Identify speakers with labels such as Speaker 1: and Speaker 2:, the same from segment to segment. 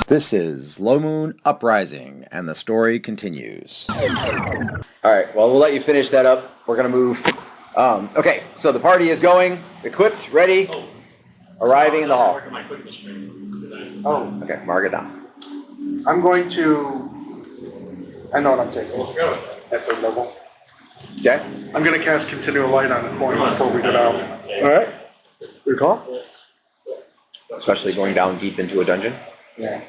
Speaker 1: This is Low Moon Uprising, and the story continues. Alright, well, we'll let you finish that up. We're going to move. Okay, so the party is going, equipped, ready, arriving in the hall.
Speaker 2: Oh,
Speaker 1: Okay, mark it down.
Speaker 2: I'm going to. I know what I'm taking. At third level.
Speaker 1: Okay.
Speaker 2: I'm going to cast Continual Light on the coin before we get out.
Speaker 1: Alright. Good call. Especially going down deep into a dungeon.
Speaker 2: Yeah.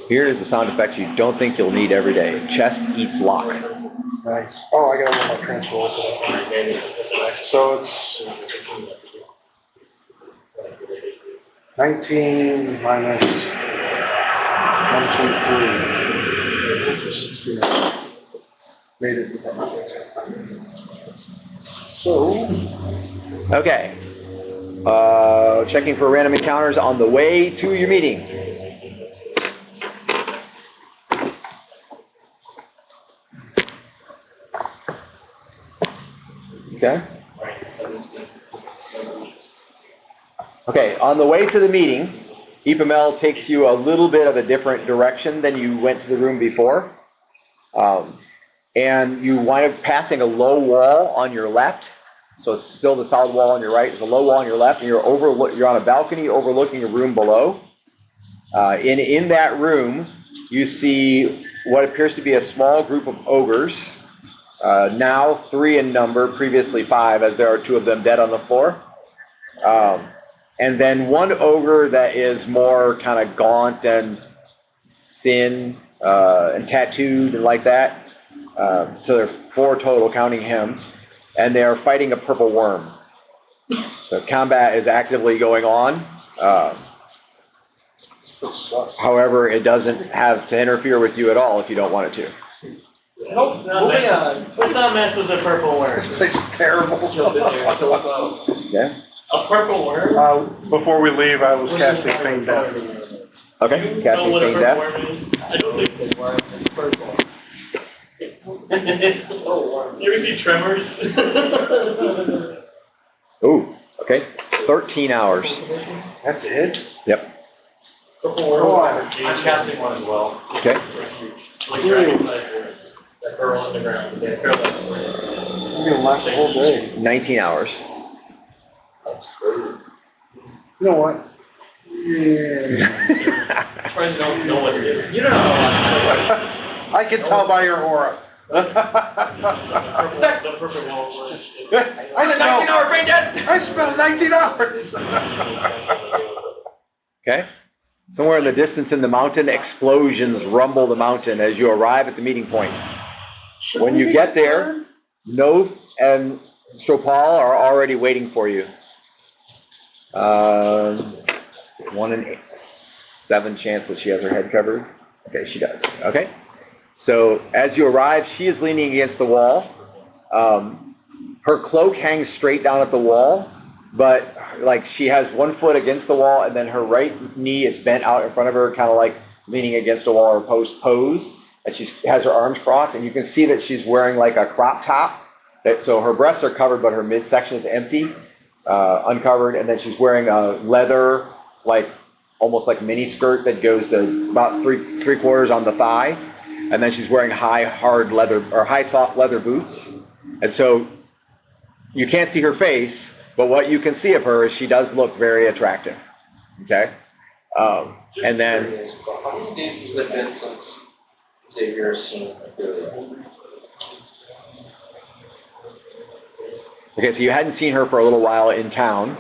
Speaker 1: Here is the sound effect you don't think you'll need every day. Chest eats lock.
Speaker 2: Nice. Oh, I got to roll my transfer roll today. So it's 19 minus 1, 2, 3. 16. Made it. So.
Speaker 1: Okay. Checking for random encounters on the way to your meeting. Okay. Okay, on the way to the meeting, Ipamel takes you a little bit of a different direction than you went to the room before. And you wind up passing a low wall on your left. So it's still the solid wall on your right. There's a low wall on your left, and you're on a balcony overlooking a room below. In that room, you see what appears to be a small group of ogres, now 3 in number, previously 5, as there are 2 of them dead on the floor. And then one ogre that is more kind of gaunt and thin and tattooed and like that. So there are 4 total, counting him. And they are fighting a purple worm. So combat is actively going on. However, it doesn't have to interfere with you at all if you don't want it to.
Speaker 2: Nope.
Speaker 3: Moving on. Let's not mess with the purple worm.
Speaker 2: This place is terrible.
Speaker 1: Okay.
Speaker 3: A purple worm?
Speaker 2: Before we leave, I was casting Feign Death.
Speaker 1: Okay, casting Feign Death.
Speaker 3: I don't think it's a worm. It's purple. It's so warm. You ever see Tremors?
Speaker 1: Ooh, okay. 13 hours.
Speaker 2: That's it?
Speaker 1: Yep.
Speaker 3: Purple worm.
Speaker 2: Oh,
Speaker 3: I'm casting one as well.
Speaker 1: Okay.
Speaker 3: It's like dragon-sized worms that burrow underground. They have paralyzed worms.
Speaker 2: It's going to last the whole day.
Speaker 1: 19 hours.
Speaker 2: You know what? Yeah.
Speaker 3: Surprised you don't know what you're doing. You don't know what.
Speaker 2: I can tell by your aura.
Speaker 3: The perfect worm.
Speaker 2: I spelled 19 hours.
Speaker 1: Okay. Somewhere in the distance in the mountain, explosions rumble the mountain as you arrive at the meeting point. When you get there, Noth and Stropahl are already waiting for you. 1 in 7 chance that she has her head covered. Okay, she does. Okay. So as you arrive, she is leaning against the wall. Her cloak hangs straight down at the wall, but like she has 1 foot against the wall, and then her right knee is bent out in front of her, kind of like leaning against a wall or pose. And she has her arms crossed, and you can see that she's wearing like a crop top. So her breasts are covered, but her midsection is empty, uncovered. And then she's wearing a leather, like almost like mini skirt that goes to about three quarters on the thigh. And then she's wearing high soft leather boots. And so you can't see her face, but what you can see of her is she does look very attractive. Okay? And then...
Speaker 4: So how many days has it been since Xavier's seen Ophelia?
Speaker 1: Okay, so you hadn't seen her for a little while in town.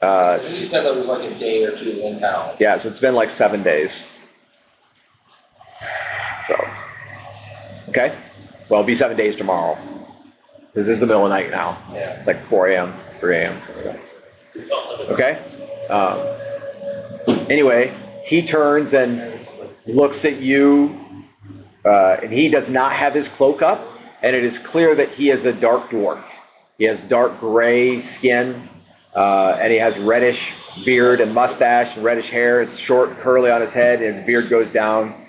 Speaker 4: You said that was like a day or 2 in town.
Speaker 1: Yeah, so it's been like 7 days. So, okay. Well, it'll be 7 days tomorrow. Because this is the middle of the night now.
Speaker 4: Yeah.
Speaker 1: It's like 4 a.m., 3 a.m. Okay? Anyway, he turns and looks at you, and he does not have his cloak up, and it is clear that he is a dark dwarf. He has dark gray skin, and he has reddish beard and mustache and reddish hair. It's short, curly on his head, and his beard goes down,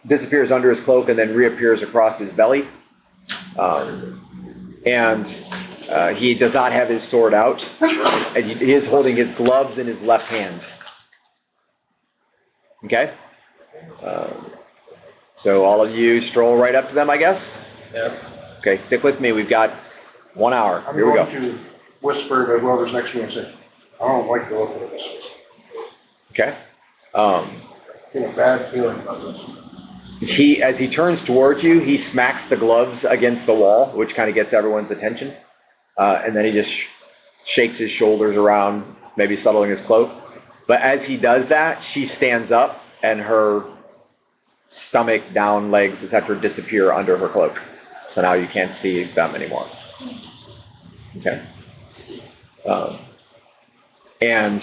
Speaker 1: disappears under his cloak, and then reappears across his belly. And He does not have his sword out, and he is holding his gloves in his left hand. Okay? So all of you stroll right up to them, I guess?
Speaker 4: Yep.
Speaker 1: Okay, stick with me. We've got 1 hour.
Speaker 2: I'm
Speaker 1: Here we
Speaker 2: going
Speaker 1: go.
Speaker 2: to whisper to whoever's next to me and say, I don't like the look of this.
Speaker 1: Okay?
Speaker 2: Get a bad feeling about this.
Speaker 1: As he turns towards you, he smacks the gloves against the wall, which kind of gets everyone's attention. And then he just shakes his shoulders around, maybe settling his cloak. But as he does that, she stands up and her stomach, down, legs, etc. disappear under her cloak. So now you can't see them anymore. Okay. And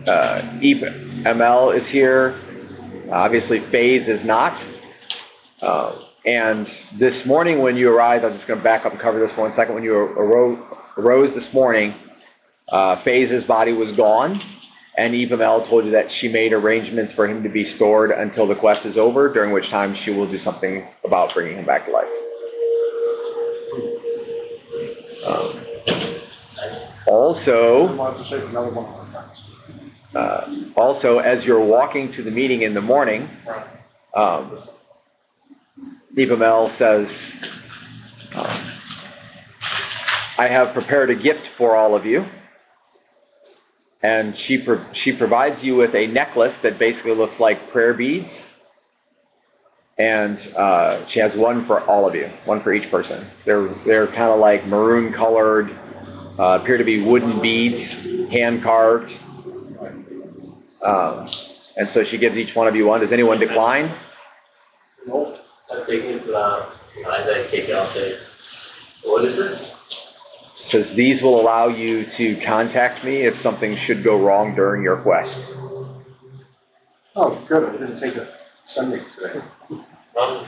Speaker 1: ML is here. Obviously, FaZe is not. And this morning when you arrived, I'm just going to back up and cover this for 1 second. When you arose this morning, FaZe's body was gone. And Evamel told you that she made arrangements for him to be stored until the quest is over, during which time she will do something about bringing him back to life. Also, as you're walking to the meeting in the morning, Evamel says, I have prepared a gift for all of you. And she provides you with a necklace that basically looks like prayer beads. And she has one for all of you, one for each person. They're kind of like maroon colored, appear to be wooden beads, hand carved. And so she gives each one of you one. Does anyone decline?
Speaker 3: Nope. I'll take it. As I take it, I'll say, what is this?
Speaker 1: Says these will allow you to contact me if something should go wrong during your quest.
Speaker 2: Oh, good. I didn't take a Sunday today.
Speaker 3: Well,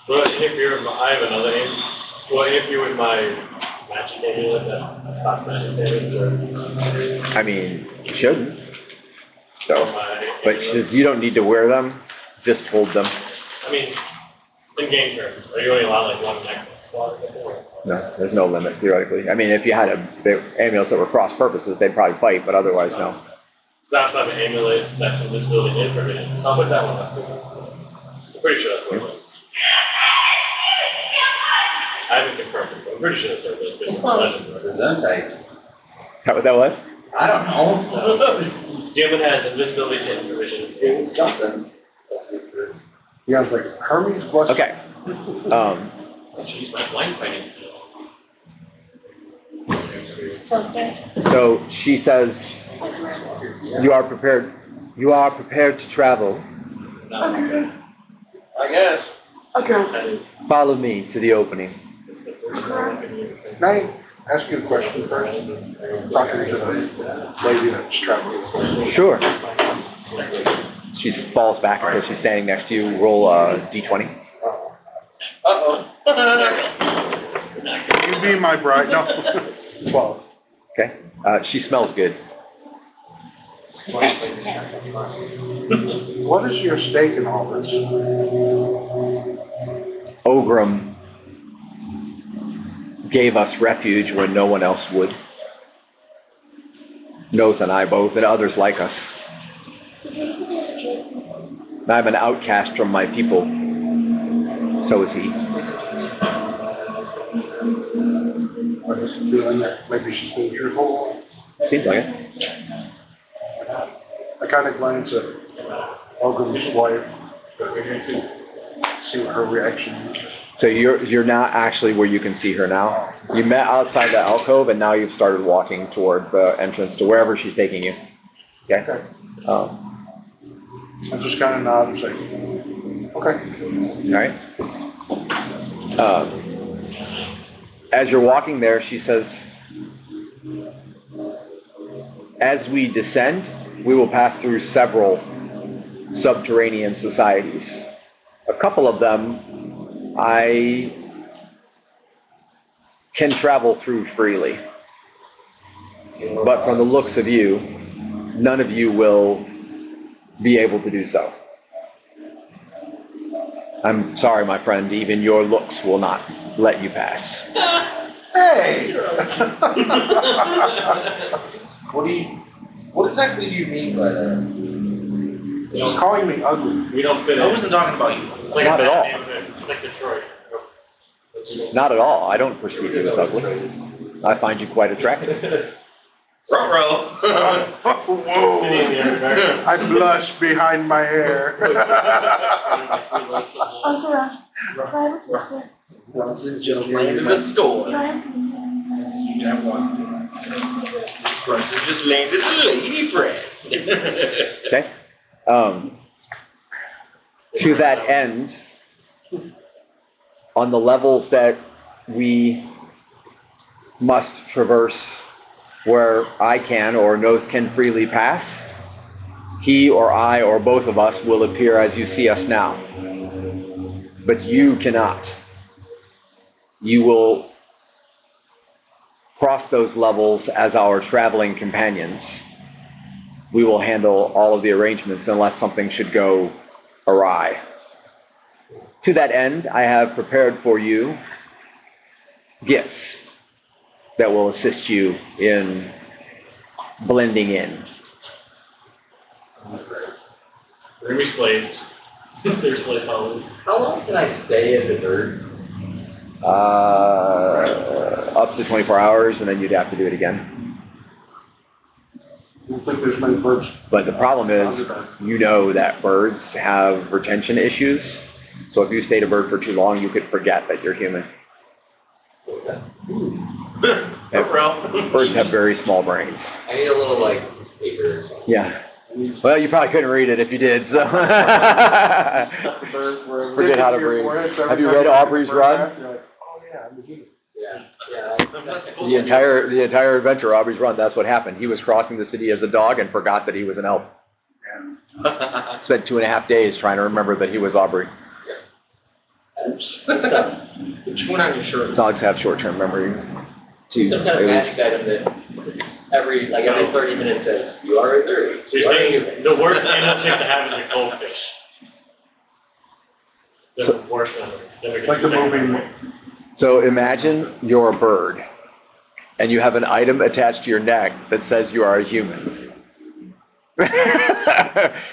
Speaker 3: interfere with I have another name. Will I interfere with my magic amulet that stops magic damage? Or...
Speaker 1: I mean, you shouldn't. So, but she says you don't need to wear them, just hold them.
Speaker 3: I mean, in game terms, are you only allowed like one necklace?
Speaker 1: No, there's no limit, theoretically. I mean, if you had amulets that were cross purposes, they'd probably fight, but otherwise, no.
Speaker 3: That's not an amulet, that's invisibility and information. So I'll put that one up too. I'm pretty sure that's what it was. I haven't confirmed it, but I'm pretty sure that's what it was based on the legend.
Speaker 1: Is that what that was?
Speaker 4: I don't know.
Speaker 3: So, Human has invisibility to information.
Speaker 4: It was something.
Speaker 2: He has like Hermes plus.
Speaker 1: Okay.
Speaker 3: I should use my blind fighting.
Speaker 1: So she says, you are prepared to travel.
Speaker 4: I guess.
Speaker 5: Okay.
Speaker 1: Follow me to the opening.
Speaker 2: Can I ask you a question first? Talking to the lady that's traveling.
Speaker 1: Sure. She falls back until she's standing next to you. Roll a d20.
Speaker 4: Uh-oh.
Speaker 2: You be my bride. No. 12.
Speaker 1: Okay. She smells good.
Speaker 2: What is your stake in all this?
Speaker 1: Ogrum gave us refuge when no one else would. Noth and I both, and others like us. I'm an outcast from my people. So is he.
Speaker 2: Are you feeling that maybe she's being truthful?
Speaker 1: Seems like it.
Speaker 2: I kind of glance at Ogrum's wife to see what her reaction is.
Speaker 1: So you're not actually where you can see her now. You met outside the alcove, and now you've started walking toward the entrance to wherever she's taking you. Okay.
Speaker 2: I just kind of nod and say, okay.
Speaker 1: All right. As you're walking there, she says, as we descend, we will pass through several subterranean societies. A couple of them I can travel through freely. But from the looks of you, none of you will be able to do so. I'm sorry, my friend, even your looks will not let you pass.
Speaker 2: Hey!
Speaker 4: What exactly do you mean by that?
Speaker 2: She's calling me ugly.
Speaker 3: We don't fit
Speaker 4: I
Speaker 3: in.
Speaker 4: wasn't talking about you.
Speaker 3: Like
Speaker 1: Not
Speaker 3: a
Speaker 1: at
Speaker 3: bad
Speaker 1: all.
Speaker 3: neighborhood, like Detroit.
Speaker 1: Not at all. I don't perceive you as ugly. I find you quite attractive.
Speaker 4: Ruh-roh.
Speaker 3: City in the
Speaker 2: Whoa!
Speaker 3: American.
Speaker 2: I blush behind my hair.
Speaker 5: Uncle Ron, drive with me, sir.
Speaker 4: Bronson just landed a store.
Speaker 5: Drive with me, sir.
Speaker 4: Bronson just landed a lady friend.
Speaker 1: Okay? To that end, on the levels that we must traverse where I can or Noth can freely pass, he or I or both of us will appear as you see us now. But you cannot. You will cross those levels as our traveling companions. We will handle all of the arrangements unless something should go awry. To that end, I have prepared for you gifts that will assist you in blending in.
Speaker 3: We're gonna be slaves. They're slave followers.
Speaker 4: How long can I stay as a bird?
Speaker 1: Up to 24 hours, and then you'd have to do it again.
Speaker 2: I don't think there's many birds.
Speaker 1: But the problem is, you know that birds have retention issues. So if you stayed a bird for too long, you could forget that you're human.
Speaker 4: What's that?
Speaker 1: Birds have very small brains.
Speaker 4: I need a little, like, piece of paper or something.
Speaker 1: Yeah. Well, you probably couldn't read it if you did, so. Forget how to read. Have you read Aubrey's Run?
Speaker 2: You're like, oh yeah, I'm a human.
Speaker 4: Yeah.
Speaker 1: The entire adventure, Aubrey's Run, that's what happened. He was crossing the city as a dog and forgot that he was an elf. Spent 2.5 days trying to remember that he was Aubrey.
Speaker 4: Which one on your shirt?
Speaker 1: Dogs have short-term memory.
Speaker 4: Some kind of magic item that every 30 minutes says, you are a third.
Speaker 3: So you're saying the worst animal shape to have is a goldfish. The worst animals.
Speaker 2: Like the movie.
Speaker 1: So imagine you're a bird and you have an item attached to your neck that says you are a human.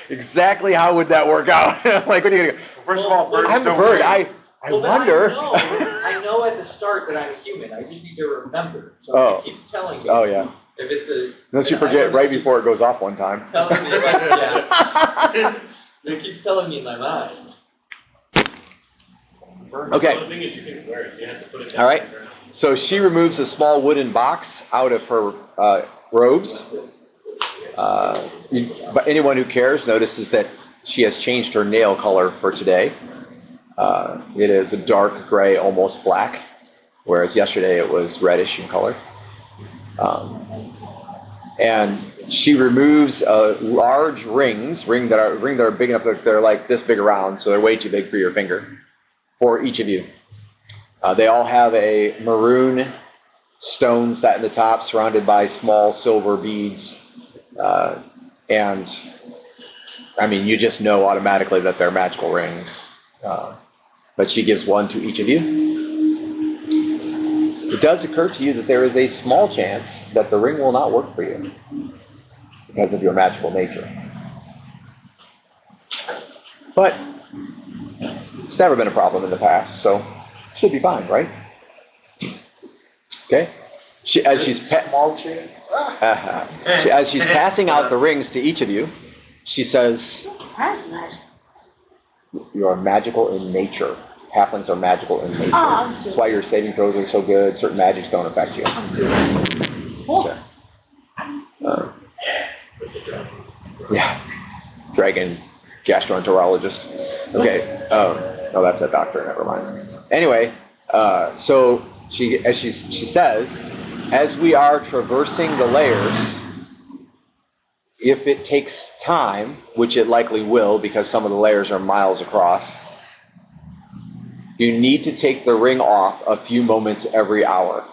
Speaker 1: Exactly how would that work out? Like, what are you gonna go?
Speaker 2: First of all, birds
Speaker 1: I'm a
Speaker 2: don't
Speaker 1: bird.
Speaker 2: breathe.
Speaker 1: I wonder.
Speaker 4: I know at the start that I'm a human. I just need to remember. So
Speaker 1: Oh.
Speaker 4: it keeps telling me.
Speaker 1: Oh yeah.
Speaker 4: If it's a.
Speaker 1: Unless you forget right before it goes off one time.
Speaker 4: Telling me, yeah. It keeps telling me in my mind.
Speaker 1: Okay.
Speaker 3: The thing is, you can wear it. You have to put it down.
Speaker 1: All right. So she removes a small wooden box out of her robes. But anyone who cares notices that she has changed her nail color for today. It is a dark gray, almost black, whereas yesterday it was reddish in color. And she removes large rings that are big enough that they're like this big around, so they're way too big for your finger, for each of you. They all have a maroon stone set in the top, surrounded by small silver beads. And I mean, you just know automatically that they're magical rings. But she gives one to each of you. It does occur to you that there is a small chance that the ring will not work for you because of your magical nature. But it's never been a problem in the past, so it should be fine, right? Okay? As she's
Speaker 2: small change.
Speaker 1: as she's passing out the rings to each of you, she says,
Speaker 5: That's nice.
Speaker 1: you are magical in nature. Halflings are magical in nature.
Speaker 5: Oh,
Speaker 1: That's why your saving throws are so good. Certain magics don't affect you. Okay.
Speaker 3: It's a dragon.
Speaker 1: Yeah. Dragon gastroenterologist. Okay. Oh, that's a doctor. Never mind. Anyway, so she says, as we are traversing the layers, if it takes time, which it likely will because some of the layers are miles across, you need to take the ring off a few moments every hour.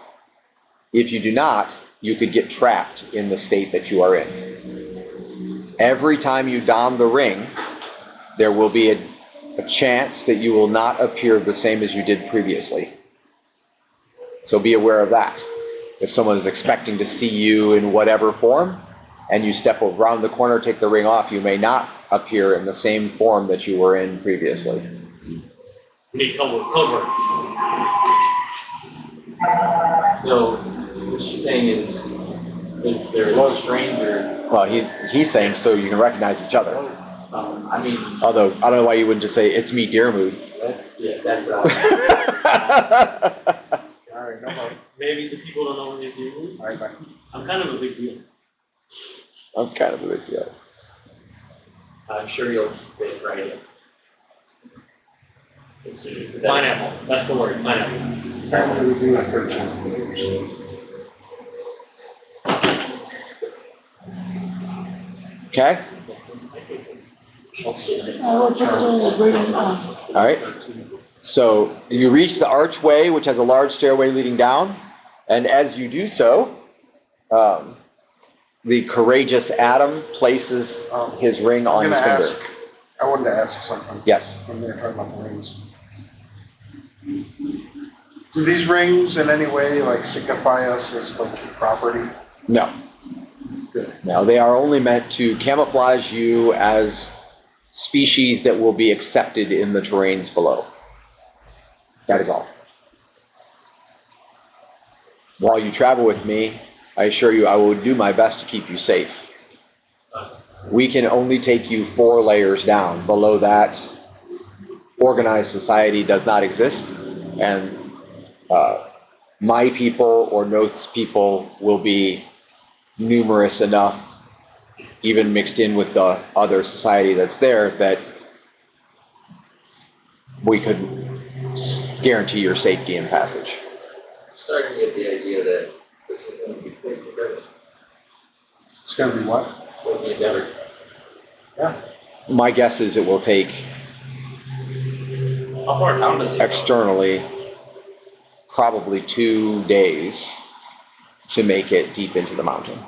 Speaker 1: If you do not, you could get trapped in the state that you are in. Every time you don the ring, there will be a chance that you will not appear the same as you did previously. So be aware of that. If someone is expecting to see you in whatever form, and you step around the corner, take the ring off, you may not appear in the same form that you were in previously.
Speaker 3: Need coverts.
Speaker 4: No, what she's saying is, if there's a stranger,
Speaker 1: Well, he's saying so you can recognize each other.
Speaker 4: I mean,
Speaker 1: Although, I don't know why you wouldn't just say, it's me, Deermood.
Speaker 4: yeah, that's
Speaker 2: All right, no problem.
Speaker 3: Maybe the people don't know what he's doing.
Speaker 2: All right, bye.
Speaker 3: I'm kind of a big deal.
Speaker 1: I'm kind of a big deal.
Speaker 4: I'm sure you'll fit right in. It's
Speaker 3: Pineapple. That's the word. Pineapple.
Speaker 2: Apparently we do have 13.
Speaker 1: Okay?
Speaker 5: I will put the ring on.
Speaker 1: All right. So you reach the archway, which has a large stairway leading down. And as you do so, the courageous Adam places his ring on his finger.
Speaker 2: I wanted to ask something.
Speaker 1: Yes.
Speaker 2: When we were talking about the rings. Do these rings in any way like signify us as the property?
Speaker 1: No.
Speaker 2: Good.
Speaker 1: No, they are only meant to camouflage you as species that will be accepted in the terrains below. That is all. While you travel with me, I assure you I will do my best to keep you safe. We can only take you 4 layers down. Below that, organized society does not exist, and my people or Noth's people will be numerous enough, even mixed in with the other society that's there, that we could guarantee your safety and passage.
Speaker 4: I'm starting to get the idea that this is going to be quick and good.
Speaker 2: It's going to be what?
Speaker 4: Quick and endeavor.
Speaker 2: Yeah.
Speaker 1: My guess is it will take
Speaker 3: How far down does it go?
Speaker 1: externally probably 2 days to make it deep into the mountain.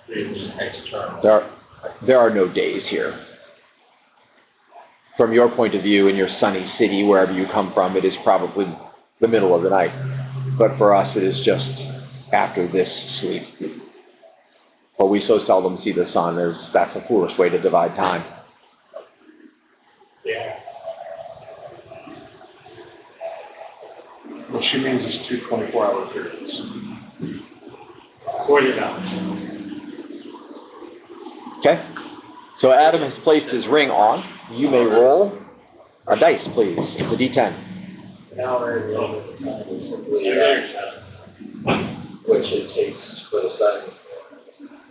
Speaker 3: External.
Speaker 1: There are no days here. From your point of view, in your sunny city, wherever you come from, it is probably the middle of the night. But for us, it is just after this sleep. But we so seldom see the sun, as that's a foolish way to divide time.
Speaker 3: Yeah.
Speaker 2: What she means is 2 24-hour periods.
Speaker 3: 40 hours.
Speaker 1: Okay? So Adam has placed his ring on. You may roll a dice, please. It's a D10.
Speaker 4: An hour is a little bit of time is simply
Speaker 3: Yeah,
Speaker 4: that
Speaker 3: there's
Speaker 4: which it takes for the sun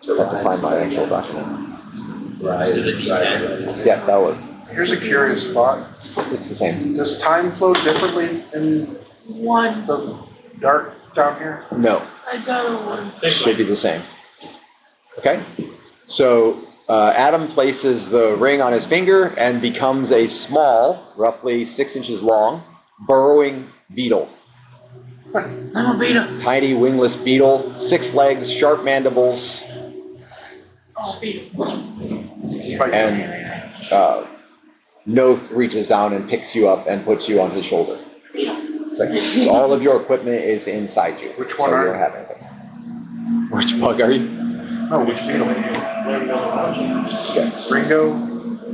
Speaker 4: to
Speaker 1: I have to find my
Speaker 4: rise.
Speaker 1: actual document.
Speaker 4: Rise.
Speaker 3: Is it a D10?
Speaker 1: Yes, that would.
Speaker 2: Here's a curious thought.
Speaker 1: It's the same.
Speaker 2: Does time flow differently in
Speaker 5: One.
Speaker 2: the dark down here?
Speaker 1: No,
Speaker 5: I got a one.
Speaker 1: should be the same. Okay? So Adam places the ring on his finger and becomes a small, roughly 6 inches long, burrowing beetle.
Speaker 5: I'm a beta.
Speaker 1: Tiny wingless beetle, 6 legs, sharp mandibles,
Speaker 5: Oh, beta.
Speaker 1: and Noth reaches down and picks you up and puts you on his shoulder. Like, all of your equipment is inside you.
Speaker 2: Which one
Speaker 1: so
Speaker 2: are
Speaker 1: you don't
Speaker 2: you?
Speaker 1: have anything. Which bug are you?
Speaker 2: No, which beetle?
Speaker 1: Yes.
Speaker 2: Ringo?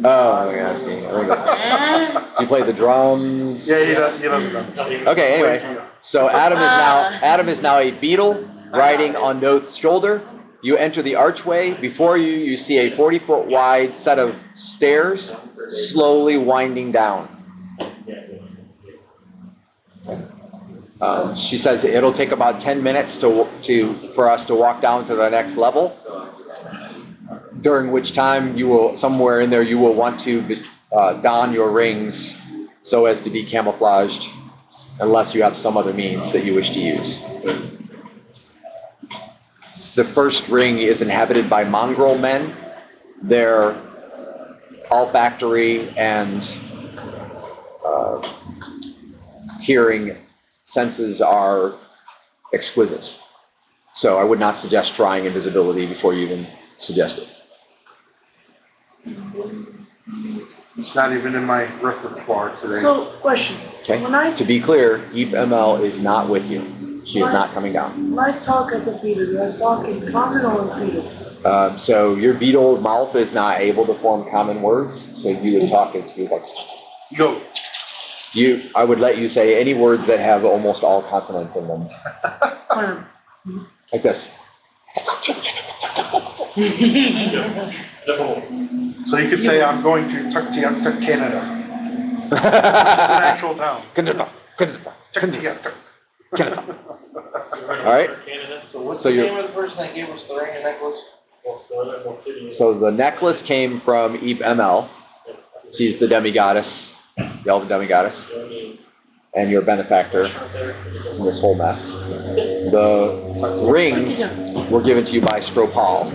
Speaker 1: Oh, yeah, I see. Ringo's- You play the drums.
Speaker 2: Yeah, he doesn't know.
Speaker 1: Okay, anyway. So Adam is now a beetle riding on Noth's shoulder. You enter the archway. Before you, you see a 40-foot wide set of stairs slowly winding down. She says it'll take about 10 minutes for us to walk down to the next level, during which time you will, somewhere in there, you will want to don your rings so as to be camouflaged, unless you have some other means that you wish to use. The first ring is inhabited by mongrel men. Their olfactory and hearing senses are exquisite. So I would not suggest trying invisibility before you even suggest it.
Speaker 2: It's not even in my repertoire today.
Speaker 5: So, question.
Speaker 1: Okay,
Speaker 5: When I
Speaker 1: to be clear, Deep ML is not with you. She is not coming down.
Speaker 5: when I talk as a beetle, do I talk in common or in beetle?
Speaker 1: So your beetle mouth is not able to form common words, so you would talk it to be like,
Speaker 2: Go.
Speaker 1: I would let you say any words that have almost all consonants in them. Like this.
Speaker 2: So you could say, I'm going to Tuktiaktuk, Canada. It's an actual town. Tuktiaktuk.
Speaker 1: All right.
Speaker 4: So what's
Speaker 1: So
Speaker 4: the
Speaker 1: you're-
Speaker 4: name of the person that gave us the ring and necklace?
Speaker 1: So the necklace came from Eve ML. She's the demigoddess, the elven demigoddess, and your benefactor in this whole mess. The rings were given to you by Stropahl.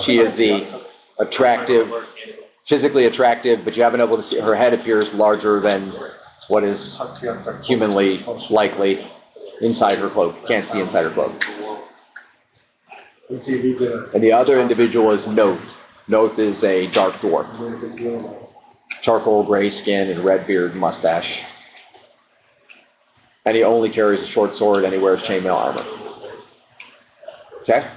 Speaker 1: She is the attractive, physically attractive, but you haven't been able to see, her head appears larger than what is humanly likely inside her cloak. You can't see inside her cloak. And the other individual is Noth. Noth is a dark dwarf. Charcoal gray skin and red beard and mustache. And he only carries a short sword and he wears chainmail armor. Okay?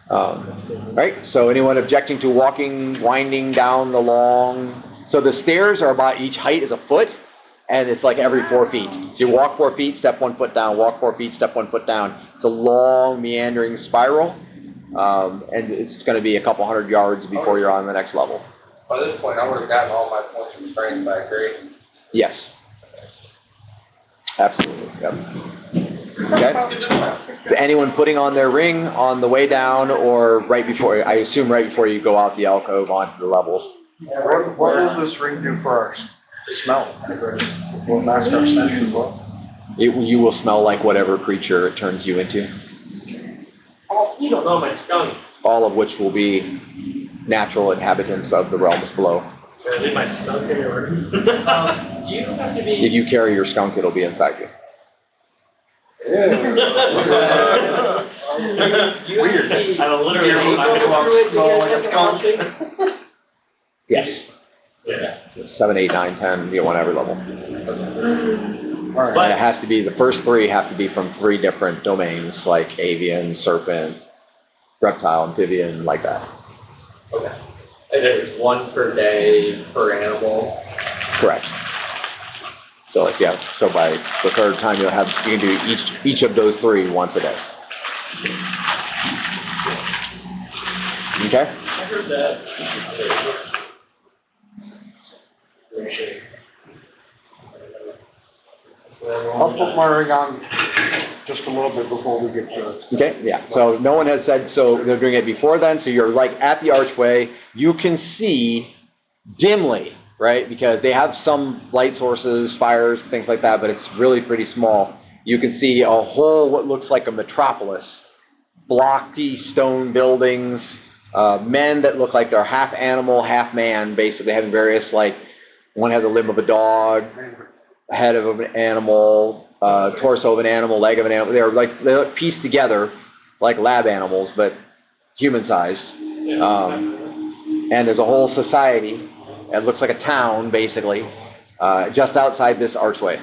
Speaker 1: Right? So anyone objecting to winding down the long... So the stairs are about each height is a foot, and it's like every 4 feet. So you walk 4 feet, step 1 foot down, walk 4 feet, step 1 foot down. It's a long, meandering spiral, and it's going to be a couple hundred yards before you're on the next level.
Speaker 4: By this point, I would have gotten all my points from strength back, right?
Speaker 1: Yes. Absolutely. Yep. Okay. Is anyone putting on their ring on the way down or right before, I assume right before you go out the alcove onto the levels?
Speaker 2: What will this ring do for our smell? Will it mask our scent as well?
Speaker 1: You will smell like whatever creature it turns you into,
Speaker 3: Oh, you don't know my skunk.
Speaker 1: all of which will be natural inhabitants of the realms below.
Speaker 3: Should I leave my skunk in your room?
Speaker 4: Do you have to be?
Speaker 1: If you carry your skunk, it'll be inside you.
Speaker 4: Weird.
Speaker 3: I literally
Speaker 4: Smell like a skunk.
Speaker 1: Yes.
Speaker 3: Yeah.
Speaker 1: 7, 8, 9, 10, you get one every level.
Speaker 2: All
Speaker 1: And
Speaker 2: right.
Speaker 1: it has to be, the first 3 have to be from 3 different domains, like avian, serpent, reptile, amphibian, like that.
Speaker 4: Okay. And it's 1 per day per animal.
Speaker 1: Correct. So like, yeah, so by the 3rd time you can do each of those 3 once a day. Okay?
Speaker 3: I heard that.
Speaker 2: I'll put my ring on just a little bit before we get to it.
Speaker 1: Okay, yeah, so no one has said, so they're doing it before then, so you're like at the archway, you can see dimly, right, because they have some light sources, fires, things like that, but it's really pretty small. You can see a whole, what looks like a metropolis, blocky stone buildings, men that look like they're half animal, half man, basically having various, like, one has a limb of a dog, head of an animal, torso of an animal, leg of an animal. They're pieced together like lab animals, but human-sized. And there's a whole society. It looks like a town, basically, just outside this archway.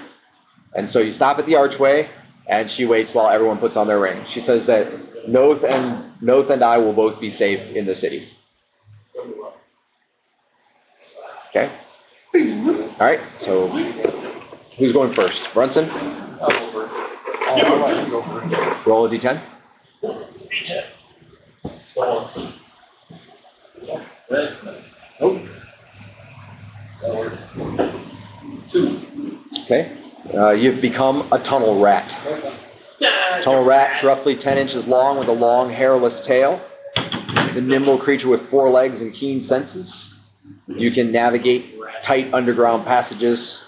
Speaker 1: And so you stop at the archway, and she waits while everyone puts on their ring. She says that Noth and I will both be safe in the city. Okay? All right, so who's going first? Brunson?
Speaker 4: I'll go first.
Speaker 2: I'll let you go first.
Speaker 1: Roll a d10.
Speaker 4: Nope. 2.
Speaker 1: Okay. You've become a tunnel rat. Tunnel rat's roughly 10 inches long with a long, hairless tail. It's a nimble creature with 4 legs and keen senses. You can navigate tight underground passages,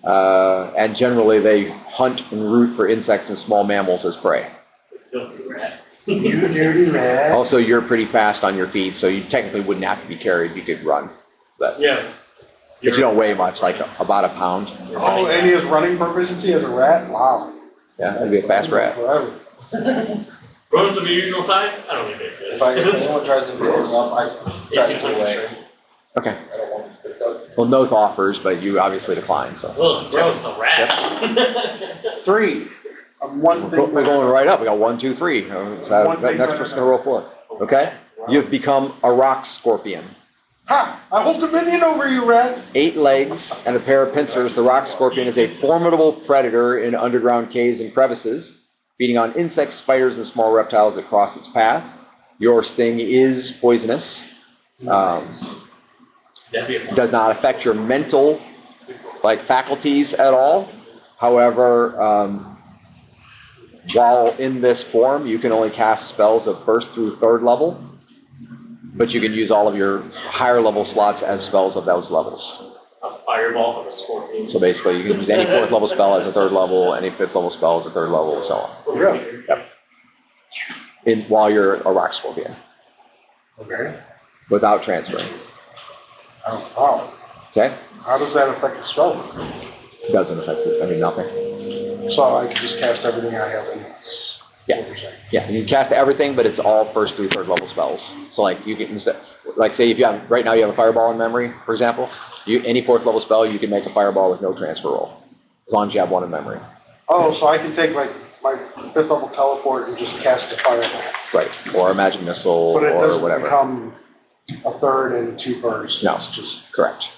Speaker 1: and generally they hunt and root for insects and small mammals as prey.
Speaker 2: You dirty rat.
Speaker 1: Also, you're pretty fast on your feet, so you technically wouldn't have to be carried. You could run. But
Speaker 3: Yeah.
Speaker 1: you don't weigh much, like about a pound.
Speaker 2: Oh, and he has running proficiency as a rat? Wow.
Speaker 1: Yeah, that'd be a fast rat.
Speaker 2: Forever.
Speaker 3: Rodents of unusual size? I don't think they exist.
Speaker 4: If anyone tries to blow us up, I try to
Speaker 3: 18
Speaker 4: get away.
Speaker 3: strength.
Speaker 1: Okay.
Speaker 4: I don't want to go.
Speaker 1: Well, Noth offers, but you obviously decline, so.
Speaker 3: Ugh, gross, a rat.
Speaker 2: 3. I'm one thing
Speaker 1: We're
Speaker 2: better.
Speaker 1: going right up. We got 1, 2, 3. So
Speaker 2: One thing
Speaker 1: next
Speaker 2: better.
Speaker 1: person's gonna roll 4. Okay? You've become a rock scorpion.
Speaker 2: Ha! I hold dominion over you, rat!
Speaker 1: 8 legs and a pair of pincers, the rock scorpion is a formidable predator in underground caves and crevices, feeding on insects, spiders, and small reptiles that cross its path. Your sting is poisonous. Does not affect your mental faculties at all. However, while in this form, you can only cast spells of 1st through 3rd level, but you can use all of your higher level slots as spells of those levels.
Speaker 3: A fireball from a scorpion.
Speaker 1: So basically, you can use any 4th level spell as a 3rd level, any 5th level spell as a 3rd level, and so on.
Speaker 2: Really?
Speaker 1: Yep. While you're a rock scorpion,
Speaker 2: Okay.
Speaker 1: without transferring.
Speaker 2: Oh, wow.
Speaker 1: Okay?
Speaker 2: How does that affect the spell?
Speaker 1: Doesn't affect it. I mean, nothing.
Speaker 2: So I can just cast everything I have in this.
Speaker 1: Yeah. Yeah, you can cast everything, but it's all 1st through 3rd level spells. So you can, say if you have, right now you have a fireball in memory, for example, any 4th level spell, you can make a fireball with no transfer roll, as long as you have one in memory.
Speaker 2: Oh, so I can take my 5th level teleport and just cast the fireball.
Speaker 1: Right, or a magic missile,
Speaker 2: But it
Speaker 1: or
Speaker 2: doesn't
Speaker 1: whatever.
Speaker 2: become a 3rd and 2 firsts.
Speaker 1: No.
Speaker 2: It's just,
Speaker 1: Correct.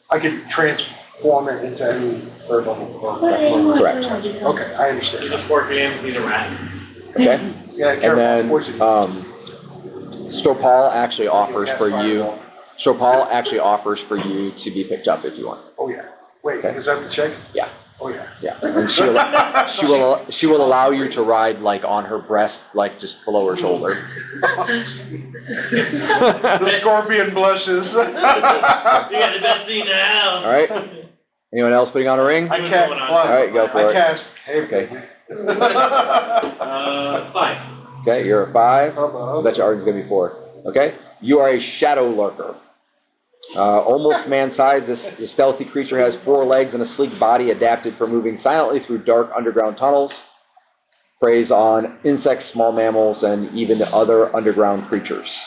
Speaker 2: I could transform it into any 3rd level.
Speaker 1: Correct.
Speaker 2: Okay, I understand.
Speaker 3: He's a scorpion, he's a rat.
Speaker 1: Okay?
Speaker 2: Yeah, careful,
Speaker 1: And then,
Speaker 2: poison.
Speaker 1: Stropahl actually offers for you, Stropahl actually offers for you to be picked up if you want.
Speaker 2: Oh, yeah. Wait,
Speaker 1: Okay.
Speaker 2: is that the check?
Speaker 1: Yeah.
Speaker 2: Oh, yeah.
Speaker 1: Yeah, and she will allow you to ride on her breast, just below her shoulder.
Speaker 2: The scorpion blushes.
Speaker 3: You got the best seat in the house.
Speaker 1: All right. Anyone else putting on a ring?
Speaker 2: I can't.
Speaker 1: All right, go for
Speaker 2: I
Speaker 1: it.
Speaker 2: cast. Hey,
Speaker 1: Okay.
Speaker 3: Fine.
Speaker 1: Okay, you're a 5. I
Speaker 2: Hubba.
Speaker 1: bet you Arden's gonna be 4. Okay, you are a shadow lurker. Almost man-sized, this stealthy creature has 4 legs and a sleek body adapted for moving silently through dark underground tunnels. Preys on insects, small mammals, and even other underground creatures.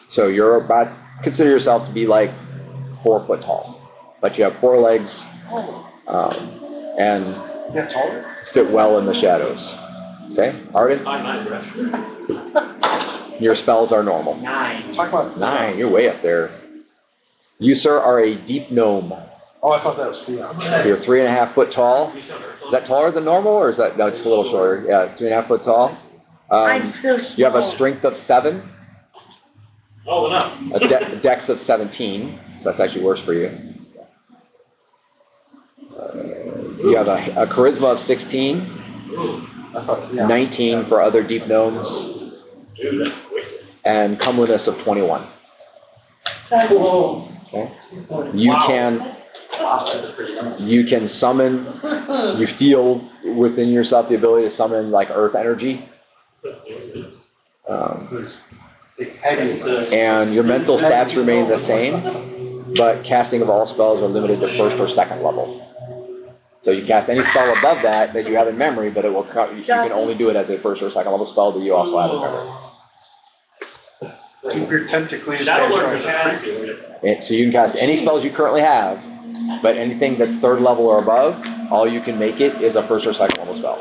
Speaker 1: So you're consider yourself to be 4 foot tall, but you have 4 legs, and
Speaker 2: Yeah, taller.
Speaker 1: fit well in the shadows. Okay, Arden,
Speaker 3: 5'9", brush.
Speaker 1: your spells are normal.
Speaker 4: 9.
Speaker 2: Talk about.
Speaker 1: 9, you're way up there. You, sir, are a deep gnome.
Speaker 2: Oh, I thought that was Theo.
Speaker 1: You're 3.5 foot tall. Is that taller than normal, or is that, no, it's a little shorter. Yeah, 3.5 foot tall.
Speaker 5: I'm still small.
Speaker 1: You have a strength of 7,
Speaker 3: Oh, enough.
Speaker 1: a dex of 17, so that's actually worse for you. You have a charisma of 16,
Speaker 3: Ooh,
Speaker 2: I thought Theo.
Speaker 1: 19 for other deep gnomes,
Speaker 3: dude, that's wicked.
Speaker 1: and comeliness of 21.
Speaker 5: That's
Speaker 1: Okay. You
Speaker 3: Wow.
Speaker 1: can summon, you feel within yourself the ability to summon earth energy. And your mental stats remain the same, but casting of all spells are limited to 1st or 2nd level. So you cast any spell above that you have in memory, but you can only do it as a 1st or 2nd level spell that you also have in memory.
Speaker 2: Keep your tentacles.
Speaker 3: Shadow Lurkers are pretty good.
Speaker 1: And so you can cast any spells you currently have, but anything that's 3rd level or above, all you can make it is a 1st or 2nd level spell.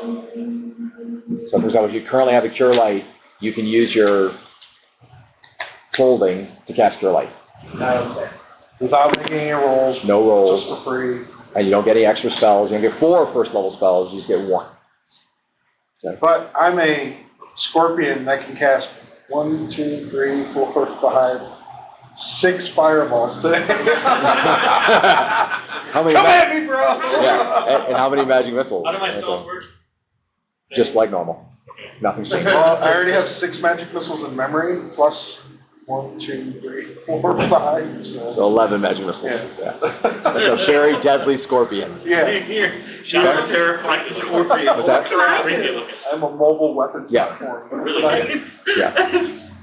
Speaker 1: So for example, if you currently have a Cure Light, you can use your holding to cast Cure Light.
Speaker 2: Without making any rolls.
Speaker 1: No rolls.
Speaker 2: Just for free.
Speaker 1: And you don't get any extra spells. You don't get 4 1st level spells, you just get 1.
Speaker 2: But I'm a scorpion that can cast 1, 2, 3, 4, 5, 6 fireballs today.
Speaker 1: How many
Speaker 2: Come at me, bro!
Speaker 1: Yeah, and how many magic missiles?
Speaker 3: How do my spells work?
Speaker 1: Just like normal. Nothing's changed.
Speaker 2: Well, I already have 6 magic missiles in memory, plus 1, 2, 3, 4, 5.
Speaker 1: So 11 magic missiles.
Speaker 2: Yeah.
Speaker 1: That's a very deadly scorpion.
Speaker 2: Yeah,
Speaker 3: Here, Shadow terrifying scorpion.
Speaker 1: What's that?
Speaker 3: Creepy looking.
Speaker 2: I'm a mobile weapons
Speaker 1: Yeah.
Speaker 2: platform.
Speaker 3: Really?
Speaker 1: Yeah.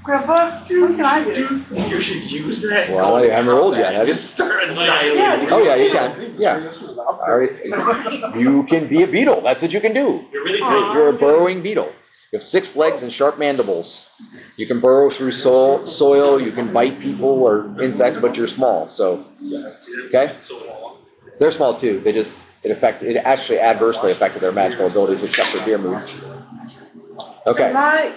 Speaker 5: Grandpa, what can I do?
Speaker 3: You should use that.
Speaker 1: Well, you haven't rolled yet, have you?
Speaker 3: Just start annihilating.
Speaker 1: Oh, yeah, you can. Yeah.
Speaker 2: This is an
Speaker 1: All
Speaker 2: upgrade.
Speaker 1: right. You can be a beetle. That's what you can do.
Speaker 3: You're really
Speaker 5: Aw.
Speaker 3: great.
Speaker 1: You're a burrowing beetle. You have 6 legs and sharp mandibles. You can burrow through soil, you can bite people or insects, but you're small, so, okay? They're small too, it actually adversely affected their magical abilities except for Beer Mood. Okay.
Speaker 5: Am I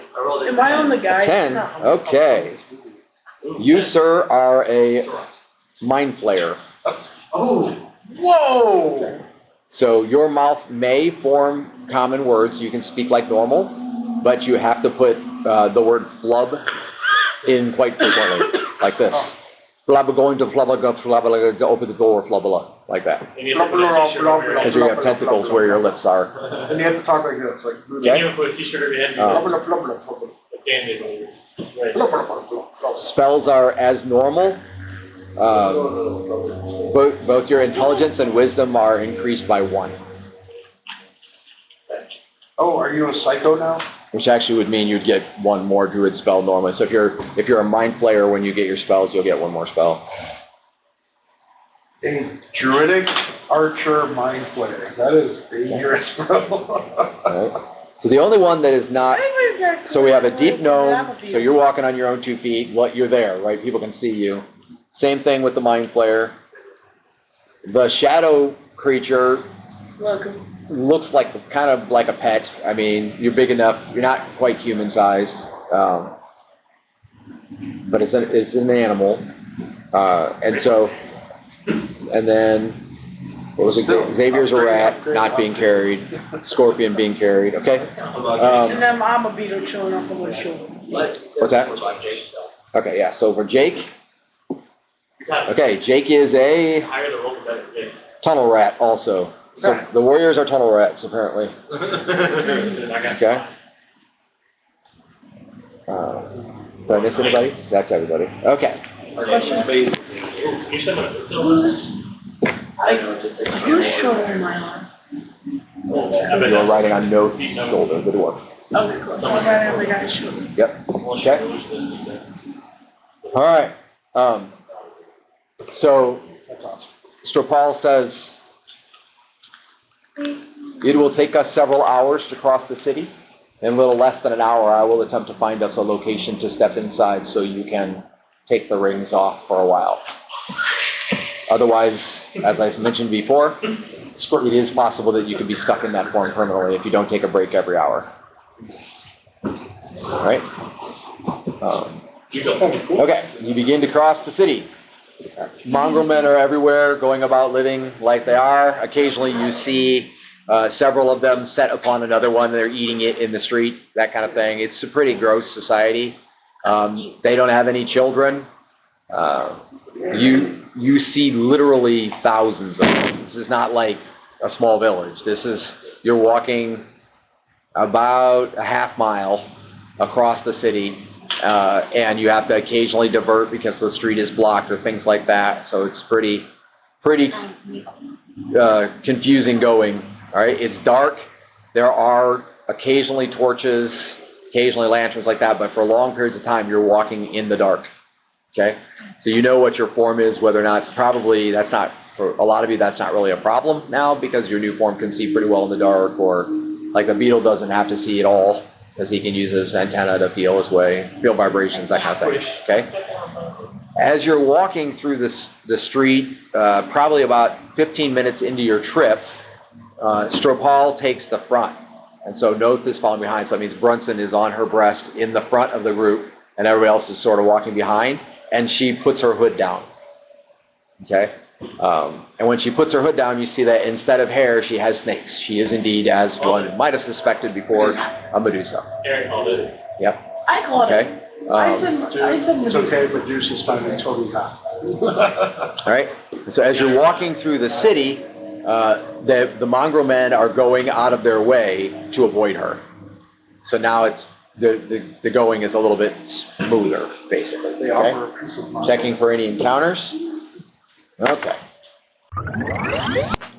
Speaker 5: on the guide?
Speaker 1: 10, okay. You, sir, are a mind flayer.
Speaker 2: Oh, whoa!
Speaker 1: So your mouth may form common words. You can speak like normal, but you have to put the word flub in quite frequently, like this. Flubba going to flubba, flubba, to open the door, flubba, like that. Because you have tentacles where your lips are.
Speaker 2: And you have to talk like this, like.
Speaker 3: You can even put a t-shirt over your head. Right.
Speaker 1: Spells are as normal. Both your intelligence and wisdom are increased by 1.
Speaker 2: Oh, are you a psycho now?
Speaker 1: Which actually would mean you'd get 1 more druid spell normally. So if you're a mind flayer, when you get your spells, you'll get 1 more spell.
Speaker 2: A druidic archer mind flayer. That is dangerous, bro.
Speaker 1: Right. So the only one that is not. So we have a deep gnome. So you're walking on your own 2 feet. You're there, right? People can see you. Same thing with the mind flayer. The shadow creature looks like kind of like a pet. I mean, you're big enough. You're not quite human sized, but it's an animal. And then what was it? Xavier's a rat, not being carried. Scorpion being carried. Okay.
Speaker 5: And then I'm a beetle chilling off of my shoulder.
Speaker 1: What's that? Okay, yeah. So for Jake. Okay, Jake is a tunnel rat also. So the warriors are tunnel rats, apparently. Okay. Did I miss anybody? That's everybody. Okay.
Speaker 5: Who's shoulder my arm?
Speaker 1: You're riding on Noth's shoulder, the dwarf.
Speaker 5: Okay, cool. So I'm riding on the guy's shoulder.
Speaker 1: Yep. Okay. All right. So
Speaker 2: That's awesome.
Speaker 1: Stropahl says, it will take us several hours to cross the city. In a little less than an hour, I will attempt to find us a location to step inside so you can take the rings off for a while. Otherwise, as I mentioned before, it is possible that you could be stuck in that form permanently if you don't take a break every hour. All right? Okay, you begin to cross the city. Mongrel men are everywhere, going about living like they are. Occasionally you see several of them set upon another one. They're eating it in the street, that kind of thing. It's a pretty gross society. They don't have any children. You see literally thousands of them. This is not like a small village. You're walking about a half mile across the city. And you have to occasionally divert because the street is blocked or things like that. So it's pretty confusing going. All right, it's dark. There are occasionally torches, occasionally lanterns like that, but for long periods of time, you're walking in the dark. Okay, so you know what your form is, whether or not, probably that's not, for a lot of you, that's not really a problem now because your new form can see pretty well in the dark, or like the beetle doesn't have to see at all, because he can use his antenna to feel his way, feel vibrations, that kind of thing, okay? As you're walking through the street, probably about 15 minutes into your trip, Stropahl takes the front. And so Noth is following behind, so that means Brunson is on her breast in the front of the group, and everybody else is sort of walking behind, and she puts her hood down, okay? And when she puts her hood down, you see that instead of hair, she has snakes. She is indeed, as one might have suspected before, a medusa.
Speaker 3: Aaron called it.
Speaker 5: I called it. I said
Speaker 2: It's okay, Medusa's finally totally hot.
Speaker 1: All right. So as you're walking through the city, the mongrel men are going out of their way to avoid her. So now it's the going is a little bit smoother, basically.
Speaker 2: They offer a piece of mind.
Speaker 1: Checking for any encounters. Okay.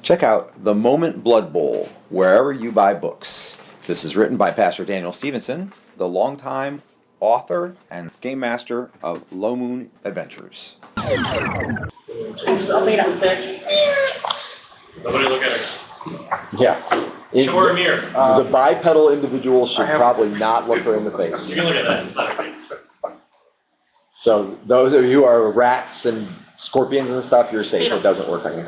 Speaker 6: Check out The Moment Blood Bowl wherever you buy books. This is written by Pastor Daniel Stevenson, the longtime author and game master of Low Moon Adventures.
Speaker 3: Nobody look at her.
Speaker 1: Yeah.
Speaker 3: Show her a mirror.
Speaker 1: The bipedal individual should
Speaker 2: I have-
Speaker 1: probably not look her in the
Speaker 3: You
Speaker 1: face.
Speaker 3: can look at that, it's not a face.
Speaker 1: So those of you who are rats and scorpions and stuff, you're safe. It doesn't work on you.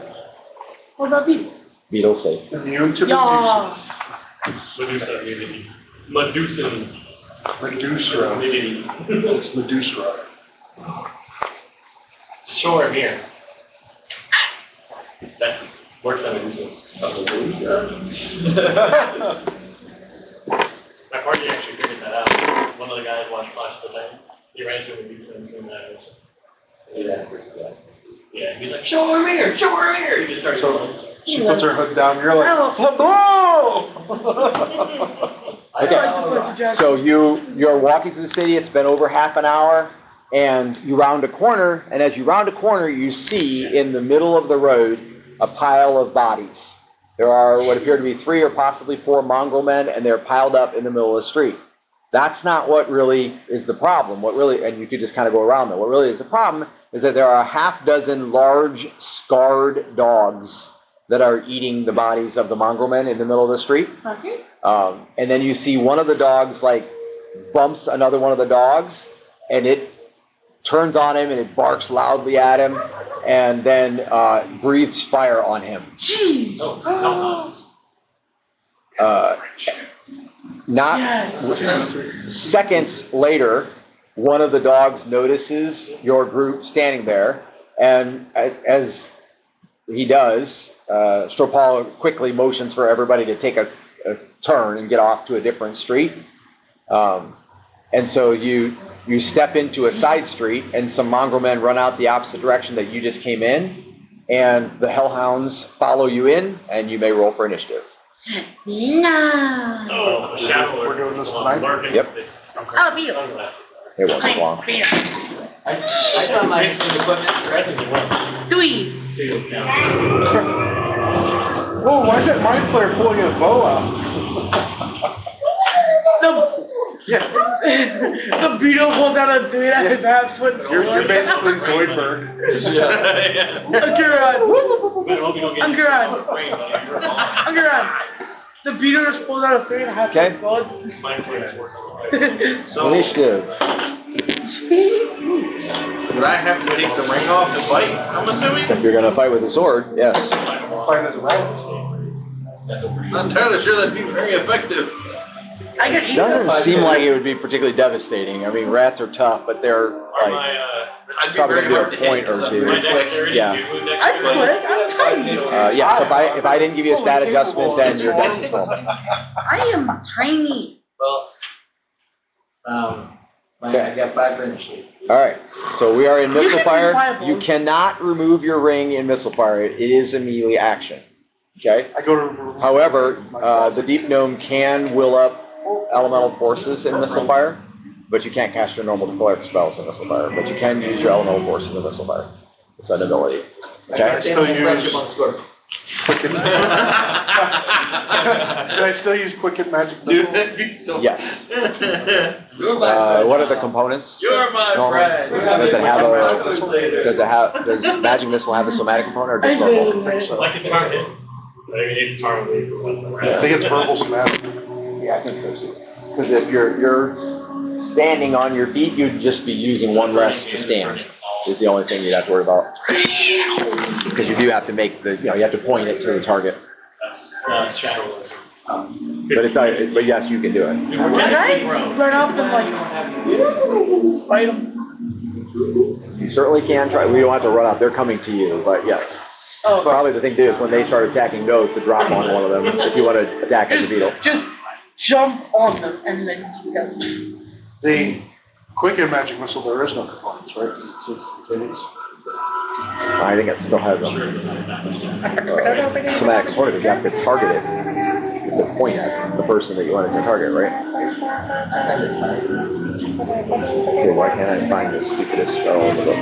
Speaker 5: What about me?
Speaker 1: Beetle's safe.
Speaker 2: Immune to
Speaker 5: Yeah.
Speaker 2: Medusas.
Speaker 3: Medusa immunity. Medusan
Speaker 2: Medusa.
Speaker 3: immunity.
Speaker 2: It's Medusa.
Speaker 3: Show her a mirror. That works on Medusas. My party actually figured that out. One of the guys watched Clash of the Titans. He ran into a Medusa and came that ocean. Yeah, he's like, show her a mirror, show her a mirror. He just started
Speaker 2: So-
Speaker 3: going.
Speaker 2: She puts her hood down, you're like,
Speaker 5: Oh.
Speaker 2: hello!
Speaker 5: I like the pussy jacket.
Speaker 1: So you're walking through the city, it's been over half an hour, and you round a corner, and as you round a corner, you see in the middle of the road a pile of bodies. There are what appear to be 3 or possibly 4 mongrel men, and they're piled up in the middle of the street. That's not what really is the problem. What really, and you could just kind of go around that. What really is the problem is that there are a half dozen large, scarred dogs that are eating the bodies of the mongrel men in the middle of the street.
Speaker 5: Okay.
Speaker 1: And then you see one of the dogs like bumps another one of the dogs, and it turns on him and it barks loudly at him, and then breathes fire on him.
Speaker 5: Jeez.
Speaker 3: Oh, no.
Speaker 1: Not
Speaker 5: Yes.
Speaker 1: seconds later, one of the dogs notices your group standing there, and as he does, Stropahl quickly motions for everybody to take a turn and get off to a different street. And so you step into a side street, and some mongrel men run out the opposite direction that you just came in, and the hellhounds follow you in, and you may roll for initiative.
Speaker 5: No.
Speaker 3: Oh, a shadow.
Speaker 2: We're doing this tonight?
Speaker 1: Yep.
Speaker 5: Oh, Beetle.
Speaker 3: Sunglasses.
Speaker 1: It wasn't long.
Speaker 4: I saw my equipment.
Speaker 3: Surprisingly well.
Speaker 5: 3.
Speaker 2: Whoa, why is that mind flare pulling a bow out?
Speaker 5: The Beetle pulls out a 3.5-foot sword.
Speaker 2: You're basically Zoidberg.
Speaker 5: Ankaran.
Speaker 3: But hope you don't get
Speaker 5: Ankaran.
Speaker 3: brain, buddy. You're wrong.
Speaker 5: Ankaran. The Beetle just pulls out a 3.5-foot
Speaker 1: Okay.
Speaker 5: sword.
Speaker 3: Mind flares working.
Speaker 7: So,
Speaker 1: Initiative.
Speaker 7: would I have to take the ring off to fight, I'm assuming?
Speaker 1: If you're going to fight with a sword, yes.
Speaker 2: Fight as a rabbit.
Speaker 7: Not entirely sure that'd be very effective.
Speaker 5: I got
Speaker 1: It doesn't seem like it would be particularly devastating. I mean, rats are tough, but they're
Speaker 3: Are
Speaker 1: like,
Speaker 3: my,
Speaker 7: I'd be
Speaker 1: probably
Speaker 7: very
Speaker 1: gonna
Speaker 7: hard
Speaker 1: be
Speaker 7: to
Speaker 1: a point
Speaker 7: hit,
Speaker 1: or
Speaker 7: 'cause
Speaker 1: two.
Speaker 3: my dexterity,
Speaker 1: Yeah.
Speaker 3: do you move
Speaker 5: I'm
Speaker 3: dexterity?
Speaker 5: quick. I'm tiny.
Speaker 1: yeah, so if I didn't give you a stat adjustment, then your dex is normal.
Speaker 5: I am tiny.
Speaker 4: Well, I've got 5 for initiative.
Speaker 1: All right, so we are in
Speaker 5: You
Speaker 1: missile
Speaker 5: can
Speaker 1: fire.
Speaker 5: fireballs.
Speaker 1: You cannot remove your ring in missile fire. It is a melee action. Okay.
Speaker 2: I go to.
Speaker 1: However, the deep gnome can will up elemental forces in missile fire, but you can't cast your normal deploy spells in missile fire. But you can use your elemental forces in missile fire. It's an ability.
Speaker 2: I
Speaker 1: Okay.
Speaker 2: still
Speaker 4: Stand my friendship
Speaker 2: use.
Speaker 4: on Scorpion.
Speaker 2: Can I still use Quicken Magic
Speaker 7: Dude,
Speaker 2: Missile?
Speaker 7: that'd be so.
Speaker 1: Yes.
Speaker 4: You're my friend.
Speaker 1: What are the components?
Speaker 7: You're my
Speaker 1: Normal.
Speaker 7: friend.
Speaker 1: Does it have a?
Speaker 7: Does
Speaker 1: Does magic missile have a somatic component or just verbal?
Speaker 3: Like a target. I think you need to target me for what's the
Speaker 2: I
Speaker 3: rat.
Speaker 2: think it's verbal somatic.
Speaker 1: Yeah, I think so too. Because if you're standing on your feet, you'd just be using one less to stand. Is the only thing you'd have to worry about. Because you do have to make the, you have to point it to the target.
Speaker 3: That's shadow.
Speaker 1: But it's not, but yes, you can do it.
Speaker 5: Can I run up and like fight him?
Speaker 1: You certainly can try. We don't have to run out. They're coming to you, but yes.
Speaker 5: Oh,
Speaker 1: Probably the thing to do is when they start attacking Noth to drop on one of them if you want to attack as a beetle.
Speaker 5: just jump on them and then
Speaker 2: The Quicken Magic Missile, there is no components, right? Because it's instantaneous.
Speaker 1: I think it still has a somatic component because you have to target it. You have to point at the person that you want it to target, right? Okay, why can't I find this stupidest spell in the book?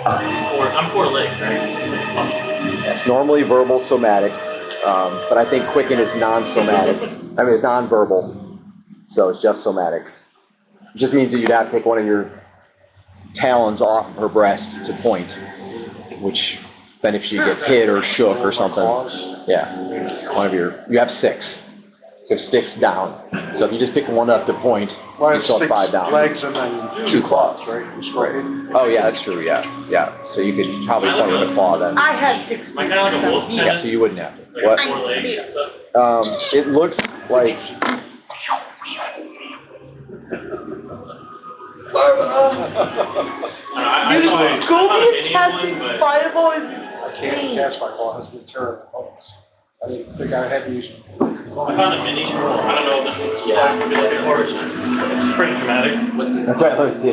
Speaker 3: I'm poor leg, right?
Speaker 1: It's normally verbal somatic, but I think Quicken is non-somatic. I mean, it's non-verbal, so it's just somatic. It just means that you'd have to take one of your talons off of her breast to point, which than if you get hit or shook or something.
Speaker 2: Claws.
Speaker 1: Yeah. You have 6. You have 6 down. So if you just pick one up to point,
Speaker 2: Well, I
Speaker 1: you
Speaker 2: have
Speaker 1: still have 5
Speaker 2: 6
Speaker 1: down.
Speaker 2: legs and then 2 claws, right? You scorpion.
Speaker 1: Oh yeah, that's true. Yeah. So you could probably point with a claw then.
Speaker 5: I have 6
Speaker 3: Am I kind of like a wolf?
Speaker 1: Yeah. So you wouldn't have to.
Speaker 3: Like
Speaker 1: What?
Speaker 3: 4 legs and stuff?
Speaker 1: It looks like.
Speaker 3: I
Speaker 5: Scorpion
Speaker 3: found
Speaker 5: casting
Speaker 3: but
Speaker 5: fireball is
Speaker 2: I can't
Speaker 5: insane.
Speaker 2: cast my claw, it has been terrible bones. I didn't think I had to use.
Speaker 3: I found a mini. I don't know if this is it's pretty dramatic.
Speaker 4: What's it?
Speaker 1: Okay, let me see.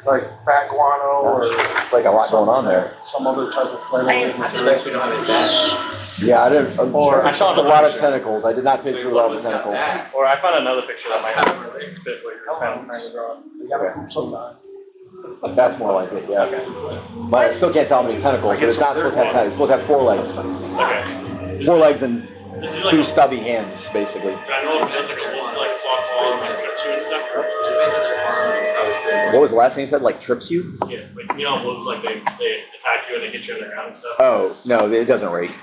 Speaker 2: Like bat guano or
Speaker 1: It's like a lot going on there.
Speaker 2: some other type of flammable
Speaker 4: I
Speaker 2: material.
Speaker 4: bet we don't have any bats.
Speaker 1: Yeah, I didn't.
Speaker 2: Or-
Speaker 1: I saw a lot of tentacles. I did not pick through all the tentacles.
Speaker 3: Or I found another picture that might fit what you're trying to draw.
Speaker 2: They gotta poop sometime.
Speaker 1: That's more like it. Yeah. But I still can't tell how many tentacles. But it's not supposed to have tentacles. It's supposed to have 4 legs.
Speaker 3: Okay.
Speaker 1: 4 legs and
Speaker 3: This is like
Speaker 1: 2 stubby hands, basically.
Speaker 3: I know if there's like a wolf like Stropahl and trips you and stuff.
Speaker 1: What was the last thing you said? Like trips you?
Speaker 3: Yeah, like you know wolves like they attack you and they get you in the ground and stuff.
Speaker 1: Oh no, it doesn't rake.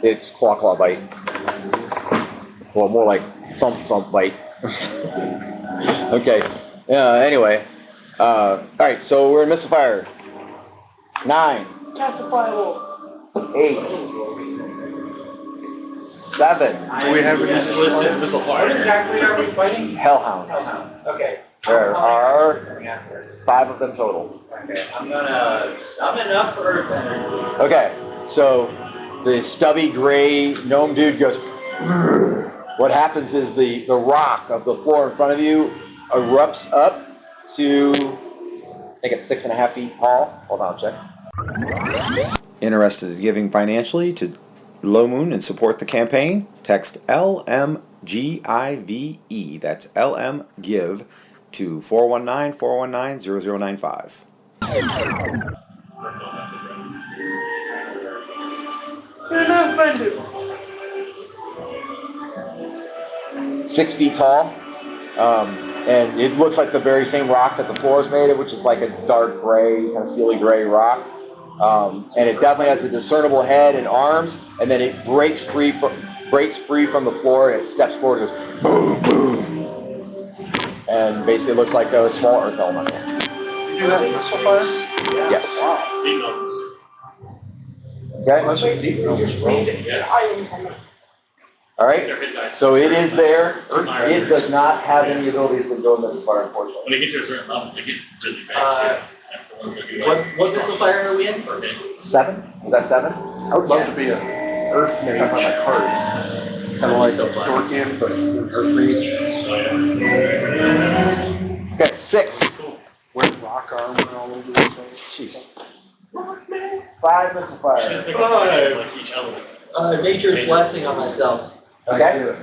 Speaker 1: It's claw bite. Well, more like thump bite. Okay. Anyway. All right. So we're in missile fire. 9,
Speaker 5: Cast a fireball.
Speaker 1: 8, 7.
Speaker 2: Do we have any?
Speaker 4: What exactly are we fighting?
Speaker 1: Hellhounds.
Speaker 4: Okay.
Speaker 1: There are 5 of them total.
Speaker 4: Okay, I'm gonna summon up Earth energy.
Speaker 1: Okay. So the stubby gray gnome dude goes. What happens is the rock of the floor in front of you erupts up to, I think it's 6.5 feet tall. Hold on, check.
Speaker 6: Interested in giving financially to Low Moon and support the campaign? Text LMGIVE, that's LM Give, to 419-419-0095.
Speaker 5: You're not offended.
Speaker 1: 6 feet tall. And it looks like the very same rock that the floor is made of, which is like a dark gray, kind of steely gray rock. And it definitely has a discernible head and arms, and then it breaks free from the floor, and it steps forward and goes boom, boom. And basically looks like a small earth element.
Speaker 2: You do that in missile fire?
Speaker 1: Yes.
Speaker 2: Wow.
Speaker 3: Deep notes.
Speaker 1: Okay?
Speaker 2: That's a deep nose, bro.
Speaker 3: Yeah.
Speaker 1: All right? So it is there. It does not have any abilities that go in this fire, unfortunately.
Speaker 3: When they get to a certain level, they get really bad too. The ones that do
Speaker 4: What missile fire are we in?
Speaker 1: 7? Is that 7?
Speaker 2: I would love to be an earth mage on my cards. Kind of like
Speaker 4: So fun.
Speaker 2: Dorkian, but earth mage.
Speaker 1: Okay, 6.
Speaker 2: With rock armor all over the place.
Speaker 1: Jeez. 5 missile fire.
Speaker 3: Just think of like each element.
Speaker 4: Nature's blessing on myself.
Speaker 1: Okay.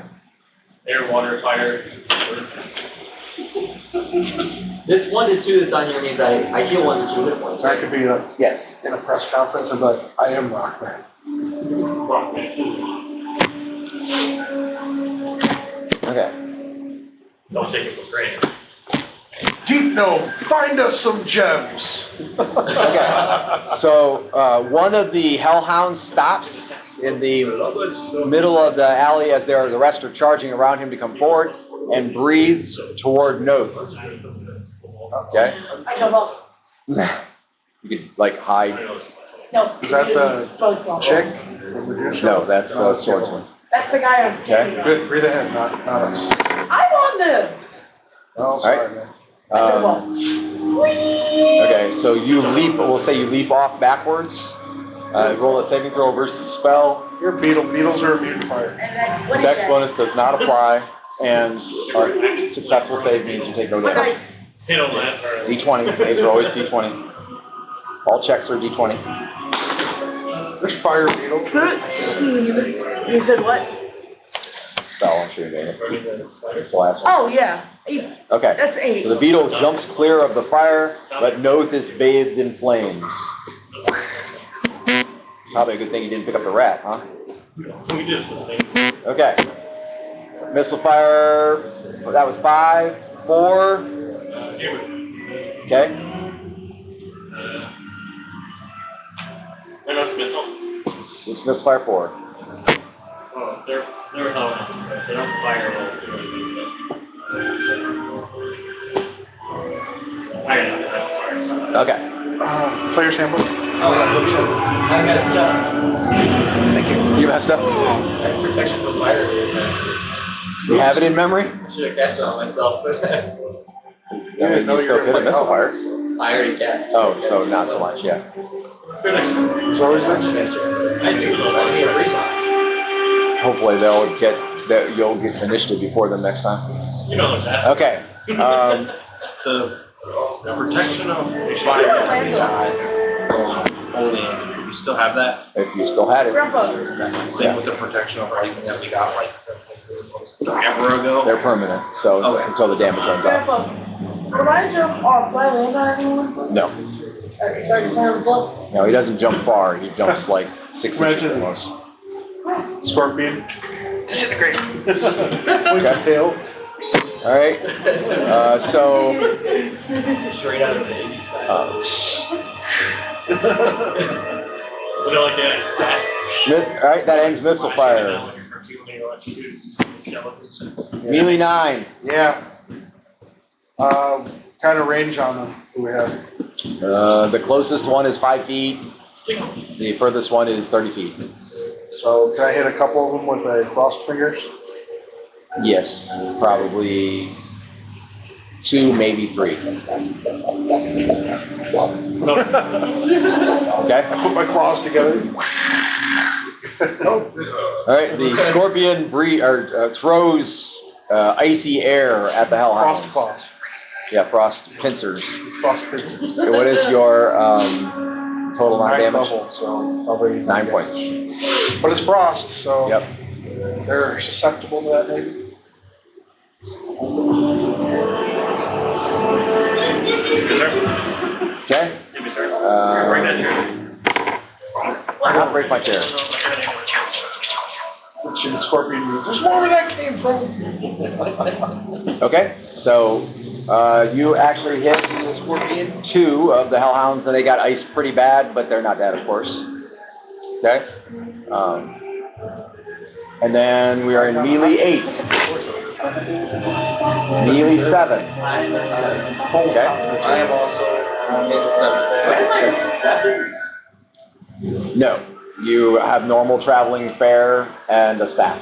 Speaker 3: Air, water, fire, earth.
Speaker 4: This 1 to 2 that's on here means I heal 1 to 2 hit points.
Speaker 2: So I
Speaker 4: Right?
Speaker 2: could be like
Speaker 1: Yes.
Speaker 2: in a press conference and be like, I am Rockman.
Speaker 3: Rock man.
Speaker 1: Okay.
Speaker 3: Don't take it for granted.
Speaker 2: Deep Gnome, find us some gems.
Speaker 1: Okay. So one of the hellhounds stops in the middle of the alley as the rest are charging around him to come forward and breathes toward Noth. Okay?
Speaker 5: I know both.
Speaker 1: You could like hide.
Speaker 5: No.
Speaker 2: Is that the
Speaker 5: Both wrong.
Speaker 2: chick? The medusa?
Speaker 1: No, that's the
Speaker 2: that's
Speaker 1: swordsman.
Speaker 5: That's the guy I'm standing on.
Speaker 2: Good, breathe ahead, not us.
Speaker 5: I'm on the.
Speaker 2: Oh, sorry, man.
Speaker 1: Okay, so you leap. We'll say you leap off backwards. Roll a saving throw versus spell.
Speaker 2: You're a beetle. Beetles are immune to fire.
Speaker 5: And then what is
Speaker 1: Dex
Speaker 5: that?
Speaker 1: bonus does not apply, and a successful save means you take no
Speaker 5: What
Speaker 1: damage.
Speaker 5: dice?
Speaker 3: They don't last very long.
Speaker 1: D20 saves are always D20. All checks are D20.
Speaker 2: There's fire beetle.
Speaker 5: 13. You said what?
Speaker 1: Spell, I'm sure you made it. It's the last one.
Speaker 5: Oh, yeah. 8.
Speaker 1: Okay.
Speaker 5: That's 8.
Speaker 1: So the beetle jumps clear of the fire, but Noth is bathed in flames. Probably a good thing you didn't pick up the rat, huh?
Speaker 3: We just sustain.
Speaker 1: Okay. Missile fire, that was 5, 4, okay.
Speaker 3: dismissal?
Speaker 1: Dismiss fire 4.
Speaker 3: Oh, they're hellhounds. They don't fire like do anything. I'm sorry.
Speaker 1: Okay.
Speaker 2: Player's handbook.
Speaker 4: Oh, I messed up.
Speaker 2: Thank you.
Speaker 1: You messed up.
Speaker 4: I have protection from fire.
Speaker 1: You have it in memory?
Speaker 4: I should have cast it on myself.
Speaker 1: I mean, you still could have missile fire.
Speaker 4: I already cast.
Speaker 1: Oh, so not so much, yeah.
Speaker 3: Good next turn.
Speaker 2: It's always next.
Speaker 3: I had 2 of those on the first.
Speaker 1: Hopefully you'll get initiative before them next time.
Speaker 3: You know that's
Speaker 1: Okay.
Speaker 7: The protection of fire that we got from holding, you still have that?
Speaker 1: If you still had it,
Speaker 7: Same with the protection of lightning that we got like forever ago?
Speaker 1: they're permanent, so
Speaker 7: Okay.
Speaker 1: until the damage runs out.
Speaker 5: Grandpa, would I jump off? Do I land on anyone?
Speaker 1: No,
Speaker 5: Okay, so I just have a blow.
Speaker 1: no, he doesn't jump far. He jumps like 6 inches
Speaker 2: Imagine.
Speaker 1: almost.
Speaker 2: Scorpion. Disintegrate. Wings his tail.
Speaker 1: All right. So
Speaker 4: Straight out of the 80s side.
Speaker 3: You know, like a test.
Speaker 1: all right, that ends missile fire. Melee 9.
Speaker 2: Yeah. Kind of range on them do we have?
Speaker 1: The closest one is 5 feet. The furthest one is 30 feet.
Speaker 2: So can I hit a couple of them with a frost fingers?
Speaker 1: Yes, probably 2, maybe 3. Okay.
Speaker 2: I put my claws together.
Speaker 1: All right. The scorpion throws icy air at the hellhounds.
Speaker 2: Frost claws.
Speaker 1: Yeah, frost pincers.
Speaker 2: Frost pincers.
Speaker 1: So what is your total amount of
Speaker 2: 9th
Speaker 1: damage?
Speaker 2: level, so probably
Speaker 1: 9 points.
Speaker 2: But it's frost, so
Speaker 1: Yep.
Speaker 2: they're susceptible to that maybe.
Speaker 1: Okay.
Speaker 3: Give me a second. Bring that chair.
Speaker 1: Not break my chair.
Speaker 2: Which in Scorpion means there's more where that came from.
Speaker 1: Okay. So you actually hit Scorpion 2 of the hellhounds, and they got iced pretty bad, but they're not dead, of course. Okay. And then we are in melee 8. Melee 7. Okay.
Speaker 4: I am also in 7.
Speaker 1: No. You have normal traveling fare and a staff.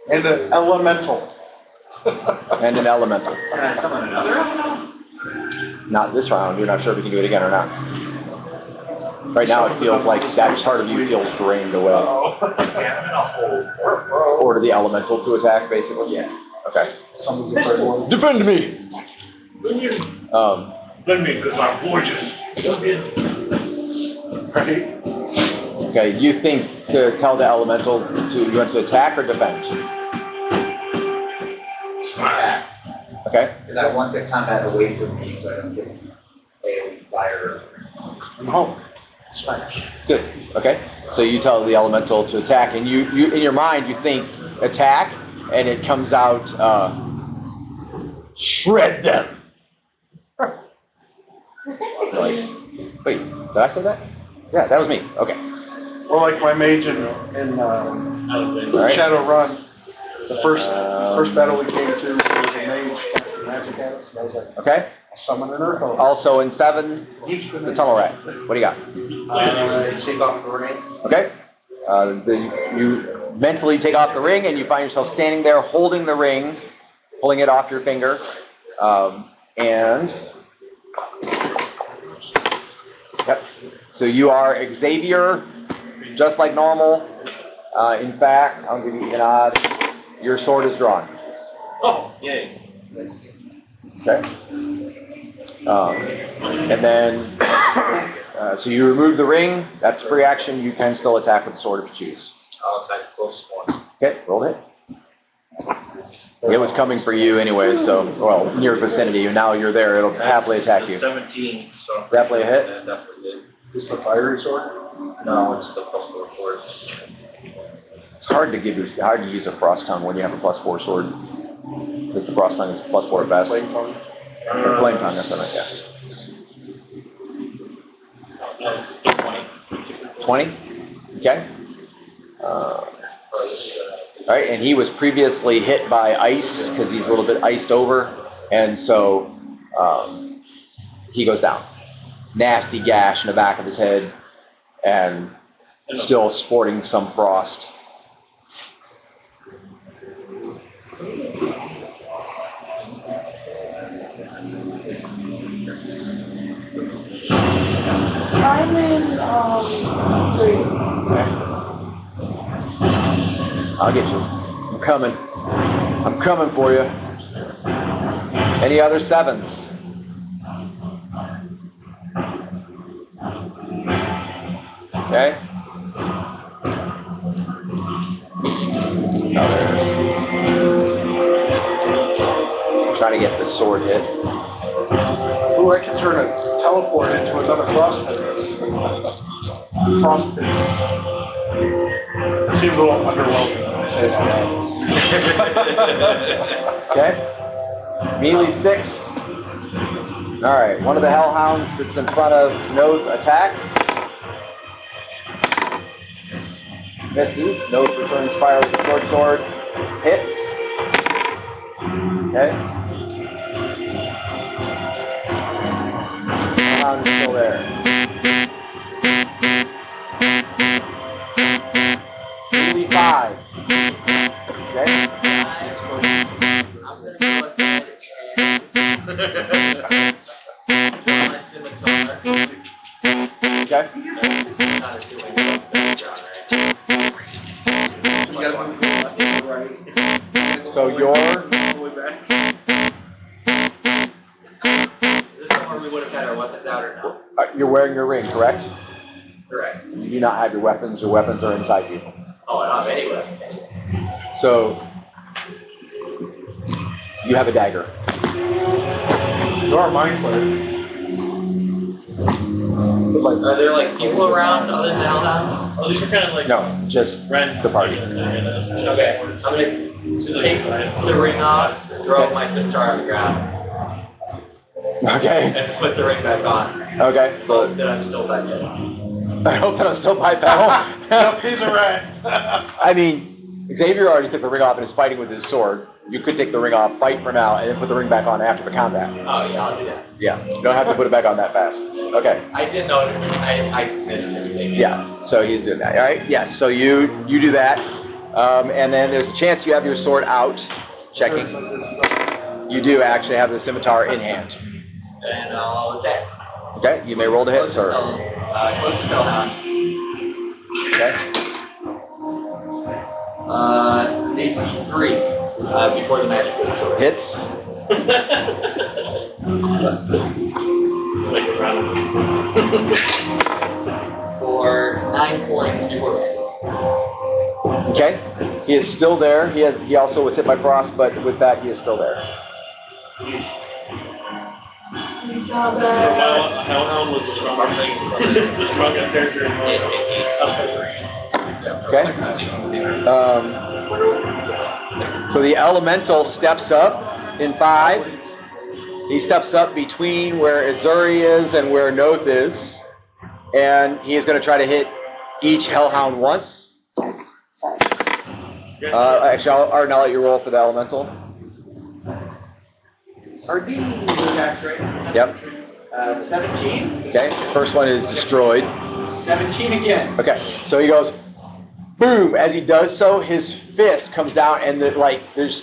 Speaker 2: And an elemental.
Speaker 1: And an elemental.
Speaker 4: Can I summon another?
Speaker 1: Not this round. You're not sure if you can do it again or not. Right now it feels like that part of you feels drained away. Order the elemental to attack, basically? Yeah. Okay.
Speaker 2: Someone's a third one.
Speaker 1: Defend me!
Speaker 3: Let me, because I'm gorgeous.
Speaker 2: Right?
Speaker 1: Okay, you think to tell the elemental you want to attack or defend? Okay.
Speaker 4: Because I want the combat away from me so I don't get a fire.
Speaker 2: I'm home. Smash.
Speaker 1: Good. Okay. So you tell the elemental to attack, and you in your mind you think attack, and it comes out shred them. You're like, wait, did I say that? Yeah, that was me. Okay.
Speaker 2: Or like my mage in
Speaker 1: Right.
Speaker 2: Shadowrun. The first battle we came to, there was a mage casting magic at us, and I was like,
Speaker 1: Okay.
Speaker 2: I'll summon an earth elemental.
Speaker 1: Also in 7, the tunnel rat. What do you got?
Speaker 4: Take off the ring.
Speaker 1: Okay. You mentally take off the ring, and you find yourself standing there holding the ring, pulling it off your finger, and yep. So you are Xavier, just like normal. In fact, I'll give you an odd. Your sword is drawn.
Speaker 3: Oh, yay.
Speaker 1: Okay. And then, so you remove the ring. That's free action. You can still attack with the sword if you choose.
Speaker 4: I'll attack the closest one.
Speaker 1: Okay, roll it. It was coming for you anyway, so, well, near vicinity. Now you're there. It'll happily attack you.
Speaker 3: 17, so.
Speaker 1: Definitely a hit.
Speaker 4: Yeah, definitely did.
Speaker 2: Is this the fiery sword?
Speaker 4: No, it's the +4 sword.
Speaker 1: It's hard to use a frost tongue when you have a +4 sword. Because the frost tongue is +4 at best.
Speaker 2: Flame tongue.
Speaker 1: Or flame tongue, that's what I meant,
Speaker 3: That's 20.
Speaker 1: 20? Okay. All right, and he was previously hit by ice because he's a little bit iced over, and so he goes down. Nasty gash in the back of his head, and still sporting some frost.
Speaker 5: I'm in, 3.
Speaker 1: Okay. I'll get you. I'm coming. I'm coming for you. Any other 7s? Okay. Now there's. Trying to get the sword hit.
Speaker 2: Ooh, I can turn a teleport into another frostbite. Frostbite. It seems a little underwhelming when I say that out
Speaker 1: Okay. Melee 6. All right. One of the hellhounds that's in front of Noth attacks. Misses. Noth returns fire with the short sword. Hits. Okay. Hellhound is still there. Melee 5. Okay.
Speaker 4: I'm gonna go ahead and draw my scimitar.
Speaker 1: Okay.
Speaker 4: Not assuming what that's drawn, right?
Speaker 7: You gotta move from left to right.
Speaker 1: So you're.
Speaker 7: All the way back.
Speaker 4: Is this somewhere we would have had our weapons out or no?
Speaker 1: You're wearing your ring, correct?
Speaker 4: Correct.
Speaker 1: You do not have your weapons. Your weapons are inside you.
Speaker 4: Oh, I don't have any weapons.
Speaker 1: So you have a dagger.
Speaker 2: You are mind flayer.
Speaker 4: Are there like people around other than hellhounds?
Speaker 3: Oh, these are kind of like.
Speaker 1: No, just
Speaker 3: Ren.
Speaker 1: the party.
Speaker 4: Okay, I'm gonna take the ring off, throw my scimitar on the ground,
Speaker 1: Okay.
Speaker 4: and put the ring back on.
Speaker 1: Okay.
Speaker 4: So
Speaker 1: So
Speaker 4: that I'm still back in.
Speaker 1: I hope that I'm still bipedal.
Speaker 2: He's a rat.
Speaker 1: I mean, Xavier already took the ring off and is fighting with his sword. You could take the ring off, fight for now, and then put the ring back on after the combat.
Speaker 4: Oh yeah, I'll do that.
Speaker 1: Yeah. You don't have to put it back on that fast. Okay.
Speaker 4: I didn't know I missed everything.
Speaker 1: Yeah. So he's doing that. All right. Yes. So you do that, and then there's a chance you have your sword out. Checking. You do actually have the scimitar in hand.
Speaker 4: And I'll attack.
Speaker 1: Okay. You may roll to hit, sir.
Speaker 4: Closest hellhound.
Speaker 1: Okay.
Speaker 4: AC 3 before the magic with sword.
Speaker 1: Hits.
Speaker 3: It's like a round.
Speaker 4: For 9 points before magic.
Speaker 1: Okay. He is still there. He also was hit by frost, but with that he is still there.
Speaker 5: Good job,
Speaker 3: Well, Hellhound was the strongest the strongest character in the
Speaker 1: Okay. So the elemental steps up in 5. He steps up between where Azuri is and where Noth is, and he is going to try to hit each hellhound once. Actually, Arden, I'll let you roll for the elemental.
Speaker 4: Attacks, right?
Speaker 1: Yep.
Speaker 4: 17.
Speaker 1: Okay. First one is destroyed.
Speaker 4: 17 again.
Speaker 1: Okay. So he goes, boom. As he does so, his fist comes down, and there's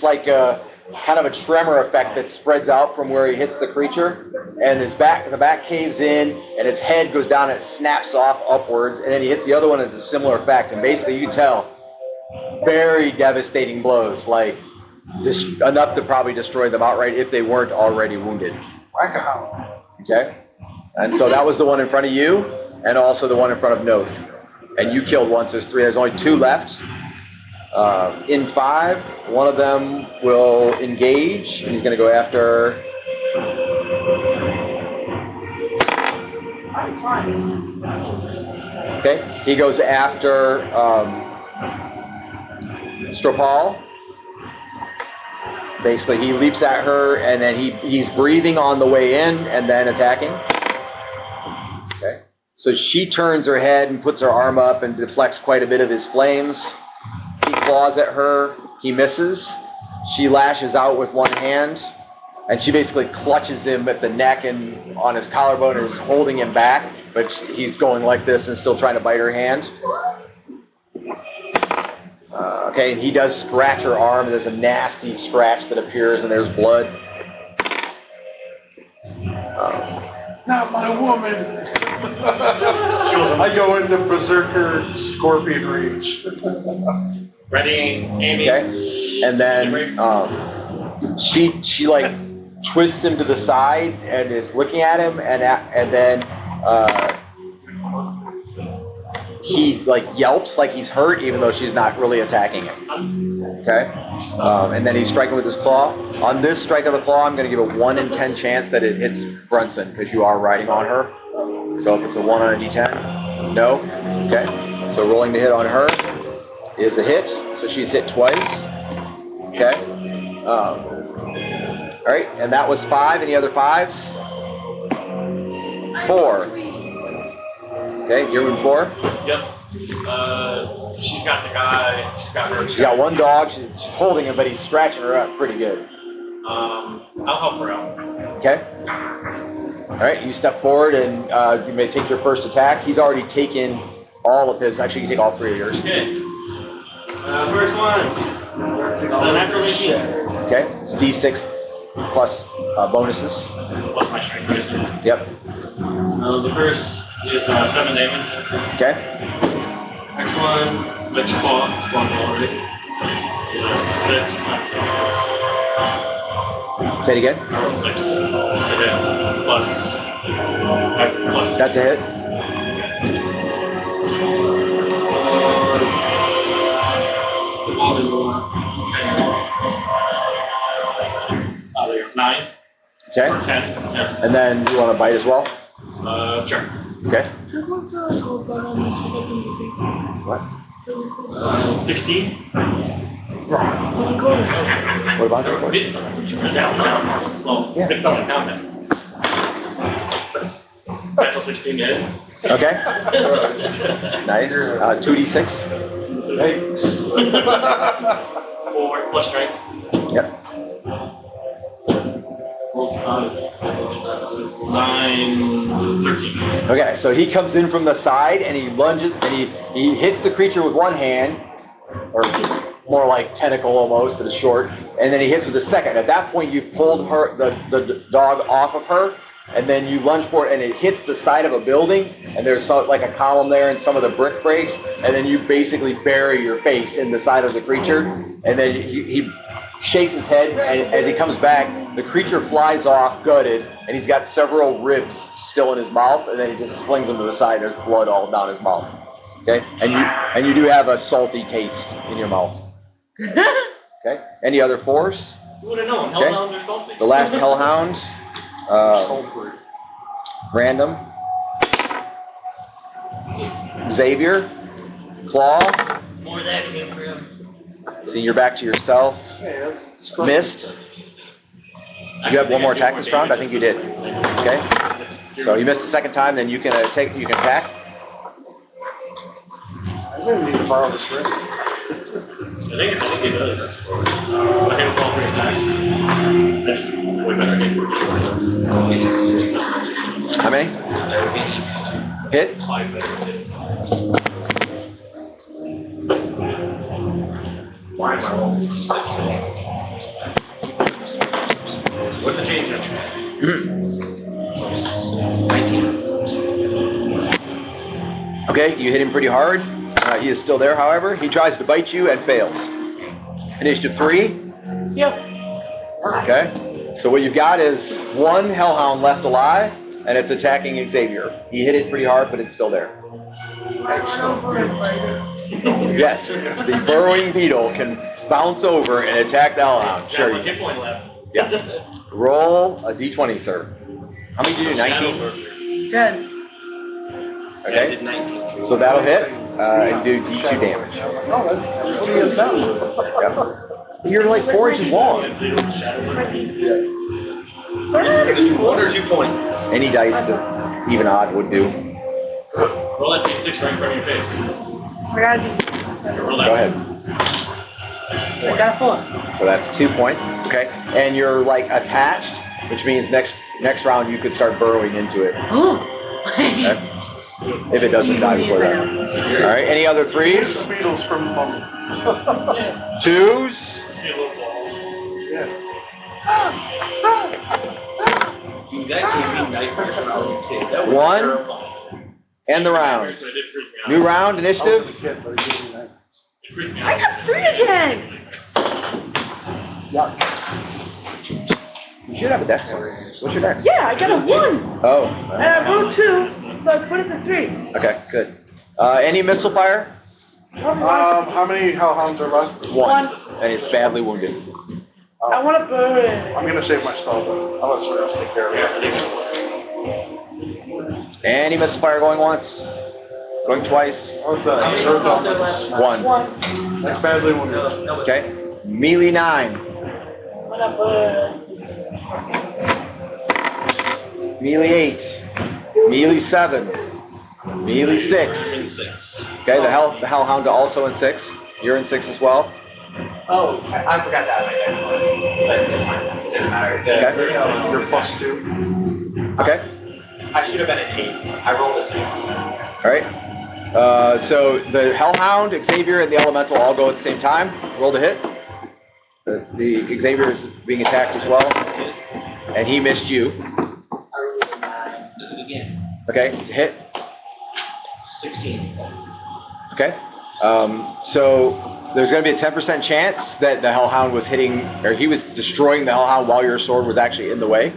Speaker 1: like a kind of a tremor effect that spreads out from where he hits the creature, and the back caves in, and its head goes down and it snaps off upwards, and then he hits the other one, and it's a similar effect. And basically, you can tell, very devastating blows, like enough to probably destroy them outright if they weren't already wounded.
Speaker 2: Whack a hound.
Speaker 1: Okay, and so that was the one in front of you, and also the one in front of Noth. And you killed one, so there's 3. There's only 2 left. In 5, one of them will engage, and he's going to go after. Okay, he goes after Stropahl. Basically, he leaps at her, and then he's breathing on the way in, and then attacking. Okay. So she turns her head and puts her arm up and deflects quite a bit of his flames. He claws at her. He misses. She lashes out with one hand, and she basically clutches him at the neck and on his collarbone and is holding him back, but he's going like this and still trying to bite her hand. Okay, and he does scratch her arm, and there's a nasty scratch that appears, and there's blood.
Speaker 2: Not my woman. I go into berserker scorpion reach.
Speaker 3: Ready, aiming.
Speaker 1: Okay, and then she like twists him to the side and is looking at him, and then he like yelps like he's hurt, even though she's not really attacking him. Okay, and then he's striking with his claw. On this strike of the claw, I'm going to give a 1 in 10 chance that it hits Brunson because you are riding on her. So if it's a 1 on a d10, no. Okay, so rolling to hit on her is a hit. So she's hit twice. Okay. All right, and that was 5. Any other 5s? 4. Okay, you're moving 4.
Speaker 3: Yep. She's got the guy. She's got her.
Speaker 1: She's got one dog. She's holding him, but he's scratching her up pretty good.
Speaker 3: I'll help her out.
Speaker 1: Okay. All right, you step forward and you may take your first attack. He's already taken all of his. Actually, you can take all 3 of yours.
Speaker 3: Okay. First one. It's a natural 18.
Speaker 1: Okay, it's D6 plus bonuses.
Speaker 3: Plus my strength. Yes, sir.
Speaker 1: Yep.
Speaker 3: The first is 7 damage.
Speaker 1: Okay.
Speaker 3: Next one, let's claw. It's claw already. 6.
Speaker 1: Say it again.
Speaker 3: 6 to hit. Plus.
Speaker 1: That's a hit.
Speaker 3: There you go. 9.
Speaker 1: Okay.
Speaker 3: 10.
Speaker 1: And then you want to bite as well?
Speaker 3: Sure.
Speaker 1: Okay.
Speaker 5: What?
Speaker 3: 16.
Speaker 1: What about it?
Speaker 3: It's down. Well,
Speaker 1: Yeah.
Speaker 3: it's on the countdown. Natural 16 hit.
Speaker 1: Okay. Nice. 2d6.
Speaker 2: Thanks.
Speaker 3: 4 plus strength.
Speaker 1: Yep.
Speaker 3: 9, 13.
Speaker 1: Okay, so he comes in from the side and he lunges and he hits the creature with one hand, or more like tentacle almost, but it's short, and then he hits with the second. At that point, you've pulled her, the dog off of her, and then you lunge for it, and it hits the side of a building, and there's like a column there, and some of the brick breaks, and then you basically bury your face in the side of the creature, and then he shakes his head, and as he comes back, the creature flies off gutted, and he's got several ribs still in his mouth, and then he just slings them to the side. There's blood all down his mouth. Okay, and you do have a salty taste in your mouth. Okay, any other 4s?
Speaker 3: Who would have known?
Speaker 1: Okay.
Speaker 3: Hellhounds are salty.
Speaker 1: The last hellhound, random. Xavier, claw.
Speaker 4: More of that came for him.
Speaker 1: See, you're back to yourself.
Speaker 2: Hey, that's
Speaker 1: Missed. You have one more attack this round? I think you did. Okay. So you missed the second time, then you can attack.
Speaker 2: I'm gonna need to borrow this ring.
Speaker 3: I think it does. I think it's all 3 attacks. I just way better hit.
Speaker 1: How many? Hit?
Speaker 3: 5 better hit. Why am I rolling? What the change is?
Speaker 4: 19.
Speaker 1: Okay, you hit him pretty hard. He is still there, however. He tries to bite you and fails. Initiative 3.
Speaker 5: Yep.
Speaker 1: Okay. So what you've got is one hellhound left alive, and it's attacking Xavier. He hit it pretty hard, but it's still there. Yes, the burrowing beetle can bounce over and attack the hellhound. Sure.
Speaker 3: One hit point left.
Speaker 1: Yes. Roll a d20, sir. How many did you do? 19?
Speaker 5: 10.
Speaker 1: Okay.
Speaker 4: I did 19.
Speaker 1: So that'll hit and do d2 damage.
Speaker 2: No, that's what he is now.
Speaker 1: Yep. You're like 4 inches long.
Speaker 4: 1 or 2 points.
Speaker 1: Any dice, even odd would do.
Speaker 3: Roll that D6 right in front of your face.
Speaker 5: I got
Speaker 3: Roll that.
Speaker 1: Go ahead.
Speaker 5: I got a 4.
Speaker 1: So that's 2 points, okay? And you're like attached, which means next round you could start burrowing into it. Okay? If it doesn't die before that. All right, any other threes?
Speaker 2: The Beatles from Mummy.
Speaker 1: Twos?
Speaker 3: See a little ball.
Speaker 2: Yeah.
Speaker 4: Dude, that gave me nightmares when I was a kid. That was
Speaker 1: One.
Speaker 4: terrifying.
Speaker 1: And the rounds.
Speaker 3: So it did freak me out.
Speaker 1: New round,
Speaker 2: I was a
Speaker 1: initiative?
Speaker 2: kid, but it gave me nightmares.
Speaker 3: It freaked me
Speaker 5: I
Speaker 3: out.
Speaker 5: got 3 again.
Speaker 2: Yuck.
Speaker 1: You should have a dex bonus. What's your dex?
Speaker 5: Yeah, I got a 1.
Speaker 1: Oh,
Speaker 5: And I rolled 2, so I put it to 3.
Speaker 1: okay, good. Any missile fire?
Speaker 2: How many hellhounds are left?
Speaker 1: One. And it's badly wounded.
Speaker 5: I want to burn it.
Speaker 2: I'm gonna save my spell though. I'll let someone else take care of it.
Speaker 1: Any missile fire going once? Going twice?
Speaker 2: Oh, the
Speaker 4: How many
Speaker 2: earth
Speaker 4: hellhounds are
Speaker 2: elements.
Speaker 4: left?
Speaker 1: 1.
Speaker 5: 1.
Speaker 2: That's badly wounded.
Speaker 4: No, that was.
Speaker 1: Okay. Melee 9.
Speaker 5: I want to burn.
Speaker 1: Melee 8. Melee 7. Melee 6. Okay, the Hellhound also in 6. You're in 6 as well.
Speaker 4: Oh, I forgot that. But it's fine. It doesn't matter.
Speaker 1: Okay.
Speaker 2: You're +2.
Speaker 1: Okay.
Speaker 4: I should have been an 8. I rolled a 6.
Speaker 1: All right. So the Hellhound, Xavier, and the Elemental all go at the same time. Roll to hit. The Xavier is being attacked as well, and he missed you.
Speaker 4: I rolled a 9. Again.
Speaker 1: Okay, it's a hit.
Speaker 4: 16.
Speaker 1: Okay. So there's going to be a 10% chance that the Hellhound was hitting, or he was destroying the Hellhound while your sword was actually in the way.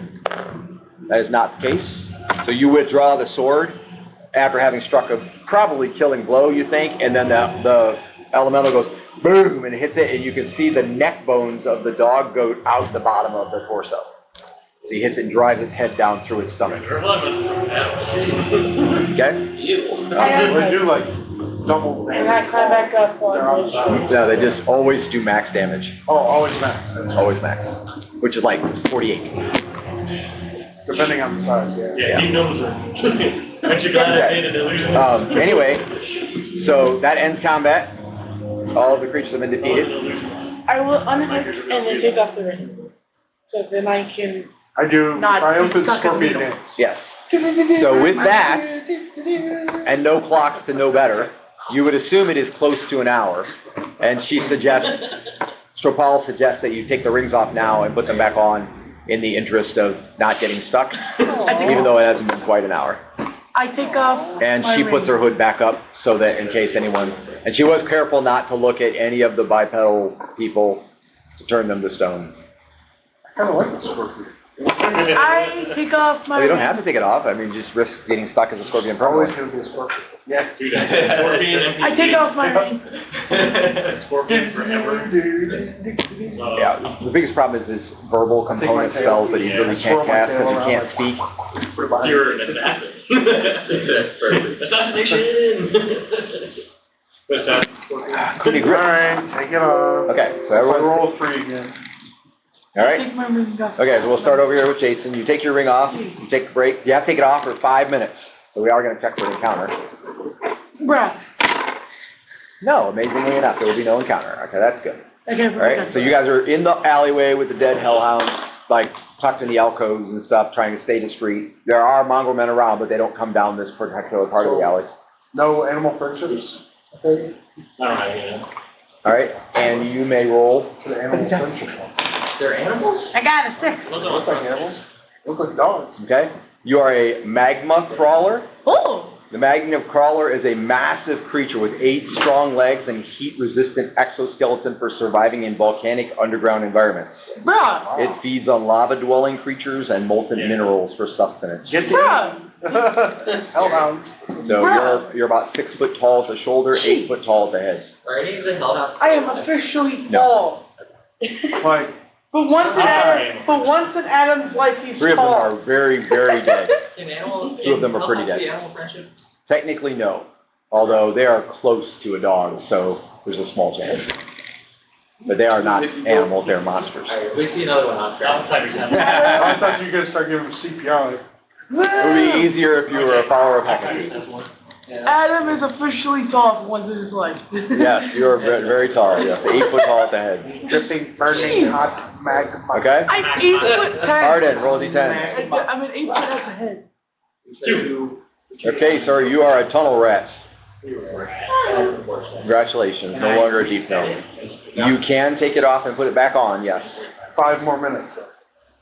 Speaker 1: That is not the case. So you withdraw the sword after having struck a probably killing blow, you think, and then the Elemental goes boom and hits it, and you can see the neck bones of the dog go out the bottom of the torso. So he hits it and drives its head down through its stomach.
Speaker 3: Your elements from hell. Jeez.
Speaker 1: Okay?
Speaker 4: Ew.
Speaker 2: They do like double
Speaker 5: And I
Speaker 2: damage.
Speaker 5: climb back up
Speaker 2: They're on
Speaker 5: on
Speaker 2: the
Speaker 5: the
Speaker 2: side.
Speaker 1: No, they just always do max damage.
Speaker 2: Oh, always max. That's
Speaker 1: Always max, which is like 48.
Speaker 2: depending on the size. Yeah.
Speaker 3: Yeah, he knows her. Aren't you glad I made an illusion?
Speaker 1: Anyway, so that ends combat. All of the creatures have been defeated.
Speaker 5: I will unhook and then take off the ring. So then I can.
Speaker 2: I do
Speaker 5: Not-
Speaker 2: triumphant
Speaker 5: it's stuck in the
Speaker 2: scorpion
Speaker 5: middle.
Speaker 2: dance.
Speaker 1: Yes. So with that, and no clocks to know better, you would assume it is close to an hour. And she suggests, Stropahl suggests that you take the rings off now and put them back on in the interest of not getting stuck, even though it hasn't been quite an hour.
Speaker 5: I take off.
Speaker 1: And
Speaker 5: my
Speaker 1: she puts her
Speaker 5: ring.
Speaker 1: hood back up so that in case anyone, and she was careful not to look at any of the bipedal people to turn them to stone.
Speaker 2: I kind of like the scorpion.
Speaker 5: I take off my.
Speaker 1: Well, you don't
Speaker 5: ring.
Speaker 1: have to take it off. I mean, you just risk getting stuck as a scorpion
Speaker 2: Always
Speaker 1: permanently.
Speaker 2: gonna be a scorpion. Yeah.
Speaker 3: Dude, that's Scorpion NPC.
Speaker 5: I take off my ring.
Speaker 3: Scorpion forever. So,
Speaker 1: Yeah, the biggest problem is verbal
Speaker 2: I'll take
Speaker 1: component
Speaker 2: my tail.
Speaker 1: spells that he
Speaker 3: Yeah,
Speaker 1: really
Speaker 2: swirl
Speaker 1: can't
Speaker 2: my
Speaker 1: cast
Speaker 2: tail
Speaker 1: because he
Speaker 2: around
Speaker 1: can't
Speaker 2: like-
Speaker 1: speak.
Speaker 2: Put it behind
Speaker 3: You're
Speaker 2: me.
Speaker 3: an assassin.
Speaker 4: That's perfect.
Speaker 3: Assassination! Assassin Scorpion.
Speaker 1: Could be
Speaker 2: All
Speaker 1: grip.
Speaker 2: right, take it off.
Speaker 1: Okay, so
Speaker 2: I
Speaker 1: everyone's,
Speaker 2: roll 3 again.
Speaker 1: all right.
Speaker 5: Take my ring off.
Speaker 1: Okay, so we'll start over here with Jason. You take your ring off, you take a break. You have to take it off for 5 minutes. So we are going to check for an encounter.
Speaker 5: Bruh.
Speaker 1: No, amazingly enough, there will be no encounter. Okay, that's good.
Speaker 5: Okay,
Speaker 1: All right, so you guys are in the alleyway with the dead hellhounds, like tucked in the alcoves and stuff, trying to stay discreet. There are mongrel men around, but they don't come down this particular part of the alley.
Speaker 2: No animal friendships. Okay.
Speaker 3: I don't have any.
Speaker 1: All right, and you may roll.
Speaker 2: To the animal friendship one.
Speaker 4: They're animals?
Speaker 5: I got a 6.
Speaker 3: Those
Speaker 2: They
Speaker 3: are
Speaker 2: look like animals. They look like dogs.
Speaker 1: Okay, you are a magma crawler.
Speaker 5: Oh.
Speaker 1: The magma crawler is a massive creature with 8 strong legs and heat-resistant exoskeleton for surviving in volcanic underground environments.
Speaker 5: Bruh.
Speaker 1: It feeds on lava-dwelling creatures and molten minerals for sustenance.
Speaker 2: Get to
Speaker 5: Bruh.
Speaker 2: hellhounds.
Speaker 1: So you're about 6 foot tall at the shoulder, 8
Speaker 5: Jeez.
Speaker 1: foot tall at the head.
Speaker 4: Are any of the hellhounds?
Speaker 5: I am officially tall.
Speaker 2: Like,
Speaker 5: But once in Adam's life, he's
Speaker 1: 3 of them
Speaker 5: tall.
Speaker 1: are very, very dead.
Speaker 4: Can animal,
Speaker 1: 2 of them are pretty
Speaker 4: hellhounds be
Speaker 1: dead.
Speaker 4: animal friendship?
Speaker 1: Technically, no. Although they are close to a dog, so there's a small chance. But they are not animals, they're monsters.
Speaker 4: Alright, we see another one on track.
Speaker 3: Outsiders have.
Speaker 2: I thought you were gonna start giving them CPR.
Speaker 1: It would be easier if you were a follower of Hecate.
Speaker 5: Adam is officially tall for once in his life.
Speaker 1: Yes, you are very tall. Yes, 8 foot tall at the head.
Speaker 2: Dripping, burning, hot magma.
Speaker 1: Okay.
Speaker 5: I'm 8'10".
Speaker 1: Arden, roll a d10.
Speaker 5: I'm an 8 foot at the head.
Speaker 3: 2.
Speaker 1: Okay, sir, you are a tunnel rat. Congratulations, no longer a deep gnome. You can take it off and put it back on, yes.
Speaker 2: 5 more minutes.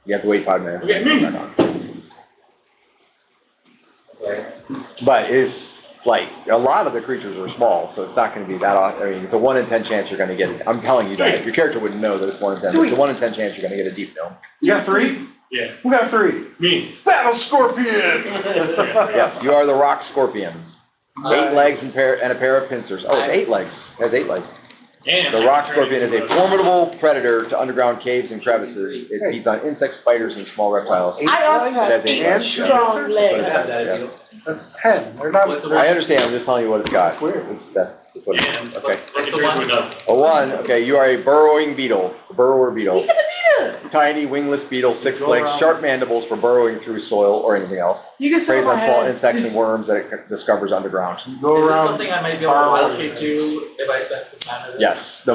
Speaker 1: You have to wait 5 minutes.
Speaker 3: Okay.
Speaker 1: To put it back on. But it's like, a lot of the creatures are small, so it's not going to be that often. I mean, it's a 1 in 10 chance you're going to get it. I'm telling you that. Your character wouldn't know that it's 1 in 10, but it's a 1 in 10 chance you're going to get a deep gnome.
Speaker 2: You got 3?
Speaker 3: Yeah.
Speaker 2: Who got 3?
Speaker 3: Me.
Speaker 2: Battle Scorpion!
Speaker 1: Yes, you are the rock scorpion. 8 legs and a pair of pincers. Oh, it's 8 legs. It has 8 legs.
Speaker 3: And
Speaker 1: The rock scorpion is a formidable predator to underground caves and crevices. It feeds on insects, spiders, and small reptiles.
Speaker 5: I also
Speaker 1: It
Speaker 5: have
Speaker 1: has 8
Speaker 5: 8
Speaker 1: legs.
Speaker 5: strong
Speaker 1: But
Speaker 5: legs.
Speaker 1: it's-
Speaker 2: That's 10. They're not.
Speaker 1: I understand, I'm just telling you what it's got.
Speaker 2: That's weird.
Speaker 1: That's what it is.
Speaker 3: And
Speaker 1: Okay.
Speaker 3: like a 1.
Speaker 1: A 1, okay, you are a burrowing beetle. Burrower beetle.
Speaker 5: You're gonna beat him.
Speaker 1: Tiny wingless beetle, 6 legs, sharp mandibles for burrowing through soil or anything else.
Speaker 5: You can sit
Speaker 1: Preys
Speaker 5: on
Speaker 1: on
Speaker 5: my
Speaker 1: small
Speaker 5: head.
Speaker 1: insects and worms that it discovers underground.
Speaker 2: You go
Speaker 4: Is this
Speaker 2: around.
Speaker 4: something I might be able to wild shape to if I spend some time with it?
Speaker 1: Yes,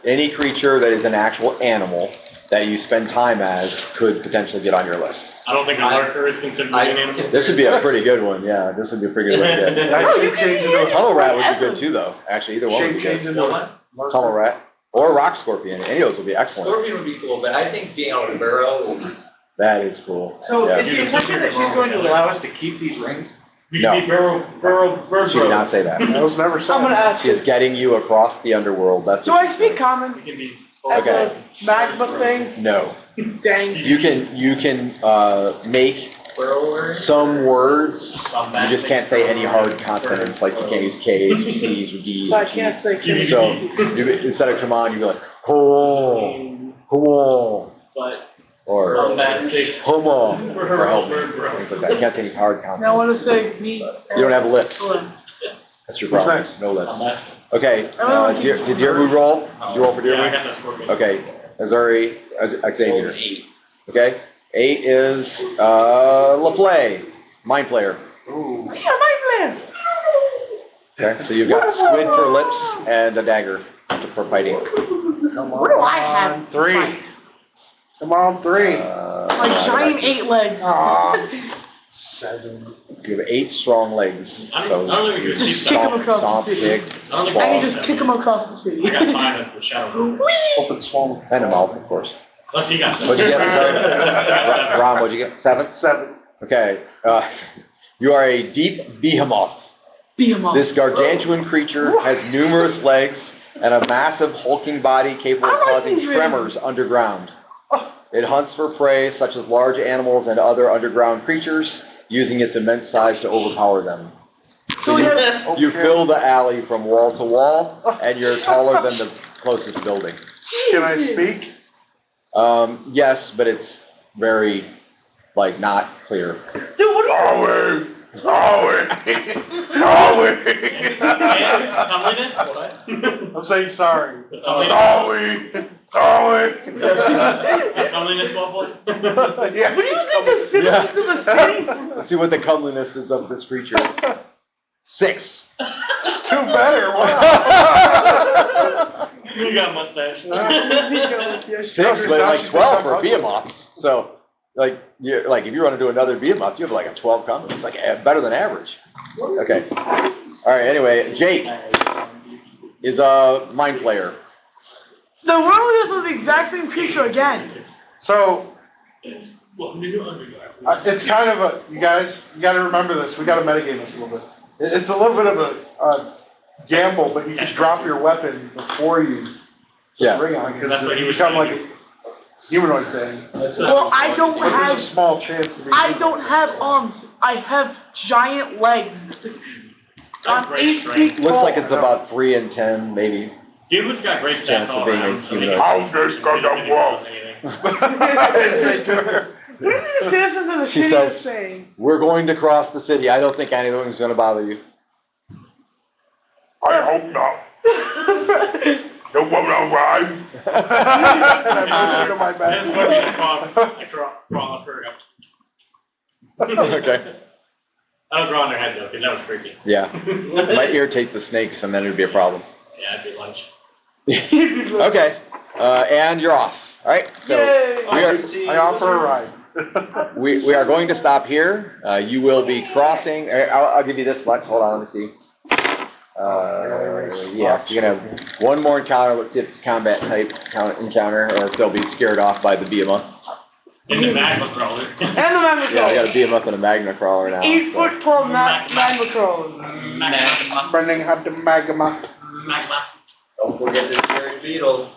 Speaker 1: any creature that is an actual animal that you spend time as could potentially get on your list.
Speaker 3: I don't think a lurker is considered an animal.
Speaker 1: This would be a pretty good one, yeah. This would be a pretty good one to get.
Speaker 2: I should change
Speaker 1: A
Speaker 2: into
Speaker 1: tunnel rat would be good too, though. Actually, either
Speaker 2: a
Speaker 1: one would
Speaker 2: shape
Speaker 1: be
Speaker 2: change
Speaker 1: good.
Speaker 2: into
Speaker 4: What one?
Speaker 2: a
Speaker 1: Tunnel rat or rock scorpion. Any of those would be excellent.
Speaker 4: Scorpion would be cool, but I think being able to burrow is.
Speaker 1: That is cool.
Speaker 8: So
Speaker 1: Yeah.
Speaker 8: is the intention that she's going to allow us to keep these rings?
Speaker 3: We
Speaker 1: No.
Speaker 3: can be burrow.
Speaker 1: She did not say that.
Speaker 2: That was never said.
Speaker 5: I'm gonna ask
Speaker 1: She
Speaker 5: you.
Speaker 1: is getting you across the underworld. That's
Speaker 5: Do
Speaker 1: what
Speaker 5: I
Speaker 1: she's
Speaker 5: speak
Speaker 1: saying.
Speaker 5: common
Speaker 3: We can be.
Speaker 5: as
Speaker 1: Okay.
Speaker 5: a magma thing?
Speaker 1: No.
Speaker 5: Dang.
Speaker 1: You can make
Speaker 4: Burrower.
Speaker 1: some words. You just can't say any hard consonants, like you can't use K's or C's or D's.
Speaker 5: So
Speaker 1: or
Speaker 5: I can't
Speaker 1: G's.
Speaker 5: say
Speaker 1: So instead of come on, you go like, ho,
Speaker 3: But
Speaker 1: or
Speaker 3: bombastic.
Speaker 1: homo, or help me.
Speaker 3: Burrow.
Speaker 1: Things like that. You can't say any hard consonants.
Speaker 5: Now I want to say me.
Speaker 1: You don't have lips. That's your
Speaker 2: Who's
Speaker 1: problem.
Speaker 2: next?
Speaker 1: No lips.
Speaker 3: Bombastic.
Speaker 1: Okay. Did Deerwood roll? Did you roll for
Speaker 3: Yeah, I
Speaker 1: Deerwood?
Speaker 3: got that scorpion.
Speaker 1: Okay. Azuri, Xavier.
Speaker 4: 8.
Speaker 1: Okay. 8 is LaPlay, Mind Flayer.
Speaker 2: Ooh.
Speaker 5: Yeah, my plans.
Speaker 1: Okay. So you've got squid for lips and a dagger for fighting.
Speaker 2: Come
Speaker 5: What do I
Speaker 2: on,
Speaker 5: have?
Speaker 2: 3. Come on, 3.
Speaker 5: My giant 8 legs.
Speaker 2: Aw. 7.
Speaker 1: You have 8 strong legs.
Speaker 3: I
Speaker 1: So
Speaker 3: don't think we
Speaker 1: you
Speaker 3: can
Speaker 5: Just
Speaker 3: keep
Speaker 5: kick
Speaker 3: that.
Speaker 5: him across the
Speaker 1: stomp,
Speaker 5: city.
Speaker 1: kick,
Speaker 3: I don't think
Speaker 5: I
Speaker 3: we
Speaker 5: can just kick him across the city.
Speaker 3: I got 5 as the shadow.
Speaker 2: Hope it's swollen.
Speaker 1: and a mouth, of course.
Speaker 3: Unless you got 7.
Speaker 1: What'd you get? Sorry. Ron, what'd you get? 7?
Speaker 2: 7.
Speaker 1: Okay. You are a deep behemoth.
Speaker 5: Beat him up.
Speaker 1: This gargantuan creature has numerous legs and a massive hulking body capable of
Speaker 5: I like
Speaker 1: causing
Speaker 5: these
Speaker 1: tremors underground. It hunts for prey such as large animals and other underground creatures, using its immense size to overpower them.
Speaker 5: So we have.
Speaker 1: You fill the alley from wall to wall, and you're taller than the closest building.
Speaker 2: Can I speak?
Speaker 1: Yes, but it's very, like, not clear.
Speaker 5: Dude, what are you?
Speaker 3: Comeliness? What?
Speaker 2: I'm saying sorry.
Speaker 3: Comeliness, Bubble?
Speaker 2: Yeah.
Speaker 5: What do you think the citizens of the city?
Speaker 1: Let's see what the comeliness is of this creature. 6.
Speaker 2: It's 2 better. Wow.
Speaker 3: You got a mustache.
Speaker 1: 6, but like 12 for behemoths. So, like, if you want to do another behemoth, you have like a 12 comeliness. It's like better than average. Okay. All right. Anyway, Jake is a mind flayer.
Speaker 5: The world is the exact same creature again.
Speaker 2: So,
Speaker 3: Well, new underground.
Speaker 2: it's kind of a, you guys, you gotta remember this, we gotta metagame this a little bit. It's a little bit of a gamble, but you can drop your weapon before you
Speaker 1: Yeah.
Speaker 2: ring on, because
Speaker 3: That's what he
Speaker 2: you
Speaker 3: was
Speaker 2: become
Speaker 3: saying.
Speaker 2: like a humanoid thing.
Speaker 5: Well, I don't
Speaker 2: But there's a
Speaker 5: have.
Speaker 2: small chance to be.
Speaker 5: I don't have arms. I have giant legs. I'm
Speaker 3: Great
Speaker 5: 8
Speaker 3: strength.
Speaker 5: feet tall.
Speaker 1: Looks like it's about 3 in 10, maybe.
Speaker 3: Dude's got great
Speaker 1: Chance
Speaker 3: stats
Speaker 1: of
Speaker 3: all
Speaker 1: being a
Speaker 3: around. So
Speaker 1: humanoid.
Speaker 2: I'm just gonna walk. Say to her.
Speaker 5: What do you think the citizens of the
Speaker 1: She
Speaker 5: city are
Speaker 1: says-
Speaker 5: saying?
Speaker 1: We're going to cross the city. I don't think anything's going to bother you.
Speaker 2: I hope not. You wanna ride? And I'm losing my
Speaker 3: That's
Speaker 2: best.
Speaker 3: what you crawl up her.
Speaker 1: Okay.
Speaker 3: I don't draw on their head though, because that was creepy.
Speaker 1: Yeah. It might irritate the snakes and then it'd be a problem.
Speaker 3: Yeah, it'd be lunch.
Speaker 1: Okay, and you're off. All right, so
Speaker 2: I offer a ride.
Speaker 1: we are going to stop here. You will be crossing, I'll give you this much. Hold on, let me see. Yes, you're gonna have one more encounter. Let's see if it's a combat type encounter or if they'll be scared off by the behemoth.
Speaker 3: In the magma crawler.
Speaker 5: And the magma
Speaker 1: Yeah, I got
Speaker 5: crawler.
Speaker 1: a behemoth and a magna crawler now.
Speaker 5: 8
Speaker 1: so.
Speaker 5: foot tall magma crawler.
Speaker 3: Magma.
Speaker 2: Brendan had the magma.
Speaker 3: Magma.
Speaker 4: Don't forget the scary beetle.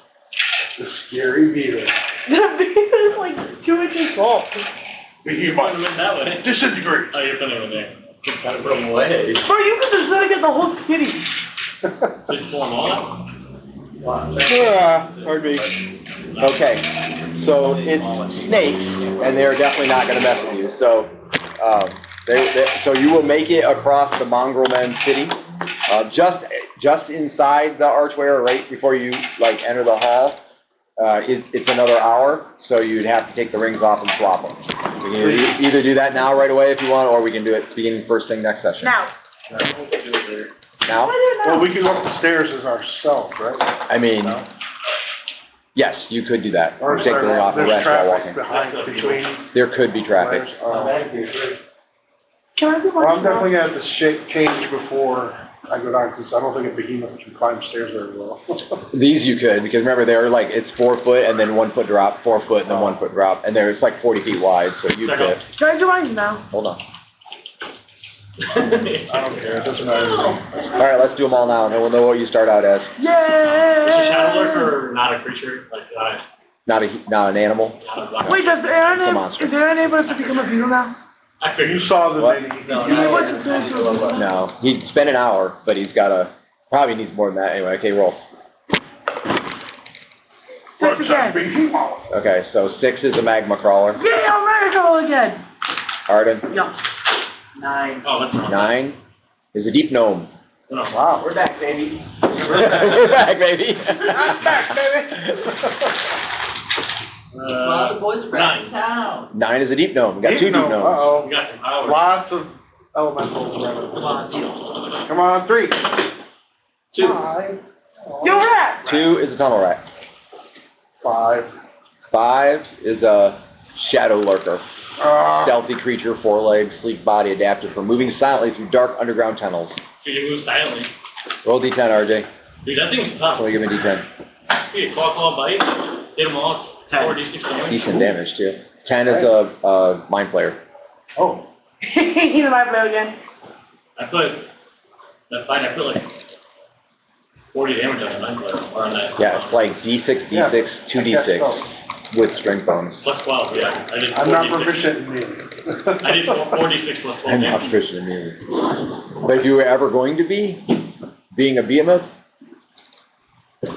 Speaker 2: The scary beetle.
Speaker 5: The beetle is like 2 inches tall.
Speaker 3: You put them in that way.
Speaker 2: Disintegrate.
Speaker 3: Oh, you're putting them in there.
Speaker 4: Gotta put them away.
Speaker 5: Bro, you could disintegrate the whole city.
Speaker 3: Just pull them all out.
Speaker 2: Pardon me.
Speaker 1: Okay, so it's snakes, and they're definitely not going to mess with you. So, so you will make it across the mongrel men's city, just inside the archway, or right before you like enter the hall. It's another hour, so you'd have to take the rings off and swap them. We can either do that now right away if you want, or we can do it beginning first thing next session.
Speaker 5: Now.
Speaker 1: Now?
Speaker 2: Well, we can go up the stairs as ourselves, right?
Speaker 1: I mean, yes, you could do that.
Speaker 2: Or is
Speaker 1: Take the ring off and
Speaker 2: there's
Speaker 1: rest while
Speaker 2: traffic
Speaker 1: walking.
Speaker 2: behind, between.
Speaker 1: There could be traffic.
Speaker 5: Can I be
Speaker 2: Well, I'm
Speaker 5: one?
Speaker 2: definitely gonna have to change before I go down, because I don't think a behemoth can climb stairs very well.
Speaker 1: These you could, because remember they're like, it's 4 foot and then 1 foot drop, 4 foot and then 1 foot drop, and it's like 40 feet wide, so you could.
Speaker 5: Can I do mine now?
Speaker 1: Hold on.
Speaker 2: I don't care, it doesn't matter to me.
Speaker 1: All right, let's do them all now, and then we'll know what you start out as.
Speaker 5: Yay!
Speaker 3: Is a shadow lurker not a creature? Like,
Speaker 1: Not an animal.
Speaker 3: not a
Speaker 5: Wait,
Speaker 1: It's a
Speaker 5: is
Speaker 1: monster.
Speaker 5: Aaron able to become a beetle now?
Speaker 3: I figured
Speaker 2: You saw the
Speaker 1: What?
Speaker 2: mini.
Speaker 4: No,
Speaker 5: Is he able to turn into a beetle?
Speaker 1: No, he'd spend an hour, but he's probably needs more than that anyway. Okay, roll.
Speaker 5: 6 again.
Speaker 1: Okay, so 6 is a magma crawler.
Speaker 5: Yeah, I'm magical again.
Speaker 1: Arden,
Speaker 5: Yeah.
Speaker 4: 9.
Speaker 3: Oh, that's wrong.
Speaker 1: 9 is a deep gnome.
Speaker 3: No.
Speaker 2: Wow.
Speaker 4: We're back, baby.
Speaker 1: We're back, baby.
Speaker 2: I'm back, baby.
Speaker 4: Well, the boys are back in
Speaker 3: 9.
Speaker 4: town.
Speaker 1: 9 is a deep gnome. We got 2 deep gnomes.
Speaker 2: Uh-oh.
Speaker 3: We got some power.
Speaker 2: Lots of elementals running.
Speaker 4: Come on, beetle.
Speaker 2: Come on, 3.
Speaker 4: 2.
Speaker 2: 5.
Speaker 5: Yo, rat.
Speaker 1: 2 is a tunnel rat.
Speaker 2: 5.
Speaker 1: 5 is a shadow lurker. Stealthy creature, 4 legs, sleek body, adapted for moving silently through dark underground tunnels.
Speaker 3: You can move silently.
Speaker 1: Roll D10, RJ.
Speaker 3: Dude, that thing's tough.
Speaker 1: So give me D10.
Speaker 3: You claw, bite, hit them all. It's 4d6 damage.
Speaker 1: Decent damage too. 10 is a mind player.
Speaker 2: Oh.
Speaker 5: He's my player again.
Speaker 3: I put like 40 damage on the 9 player, or on that.
Speaker 1: Yeah, it's like D6, D6, 2D6 with strength bonus.
Speaker 3: Plus 12, yeah. I did
Speaker 2: I'm not
Speaker 3: 4d6.
Speaker 2: proficient in melee.
Speaker 3: I did 4d6 plus 12
Speaker 1: I'm not
Speaker 3: damage.
Speaker 1: proficient in melee. But if you were ever going to be, being a behemoth,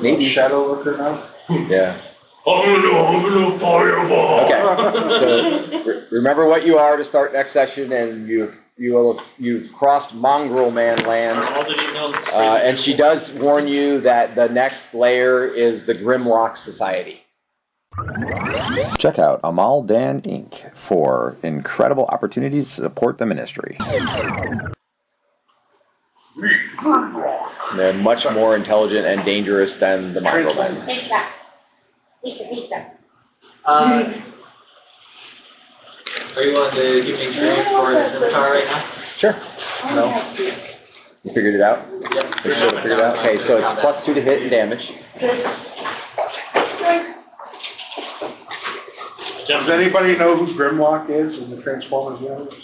Speaker 1: maybe.
Speaker 2: Shadow lurker now?
Speaker 1: Yeah.
Speaker 3: I'm gonna fireball.
Speaker 1: Okay. So remember what you are to start next session, and you've crossed Mongrel Man land.
Speaker 3: All the emails.
Speaker 1: And she does warn you that the next layer is the Grimlock Society.
Speaker 6: Check out Amal Dan Inc. for incredible opportunities to support the ministry.
Speaker 1: They're much more intelligent and dangerous than the Mongrel Men.
Speaker 9: Pizza. Pizza.
Speaker 4: Are you willing to give me experience for the scimitar right now?
Speaker 1: Sure. No. You figured it out?
Speaker 4: Yep.
Speaker 1: You should have figured it out. Okay, so it's +2 to hit and damage.
Speaker 2: Does anybody know who Grimlock is in the Transformers universe?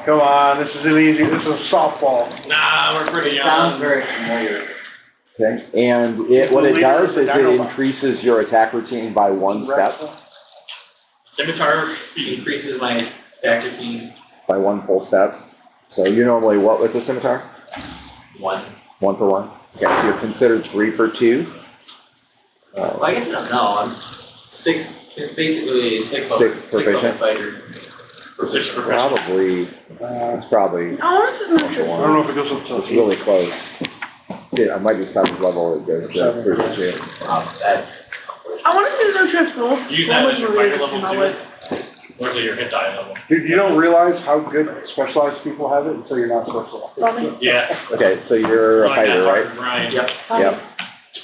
Speaker 2: Come on, this is easy. This is a softball.
Speaker 3: Nah, we're pretty young.
Speaker 4: Sounds very familiar.
Speaker 1: Okay. And what it does is it increases your attack routine by 1 step,
Speaker 3: Scimitar speed.
Speaker 4: Increases my attack routine.
Speaker 1: by 1 full step. So you're normally what with the scimitar?
Speaker 4: 1.
Speaker 1: 1 for 1. Okay, so you're considered 3 for 2.
Speaker 4: Well, I guess I don't know. I'm 6, basically 6 level,
Speaker 1: 6
Speaker 4: 6 level
Speaker 1: proficient.
Speaker 4: fighter.
Speaker 3: Proficient.
Speaker 1: Probably, it's probably,
Speaker 5: I want to see the
Speaker 2: I don't know if it goes up to
Speaker 1: it's really close. See, I might be 7th level, it goes to 32.
Speaker 4: Wow, that's.
Speaker 5: I want to see the no trips though.
Speaker 3: Use that as your fighter level 2. Where's your hit die level?
Speaker 2: Dude, you don't realize how good specialized people have it until you're not specialized.
Speaker 5: Tommy,
Speaker 3: Yeah.
Speaker 1: Okay, so you're a fighter, right?
Speaker 3: Right.
Speaker 4: Yep.
Speaker 5: Tommy,
Speaker 1: Yep.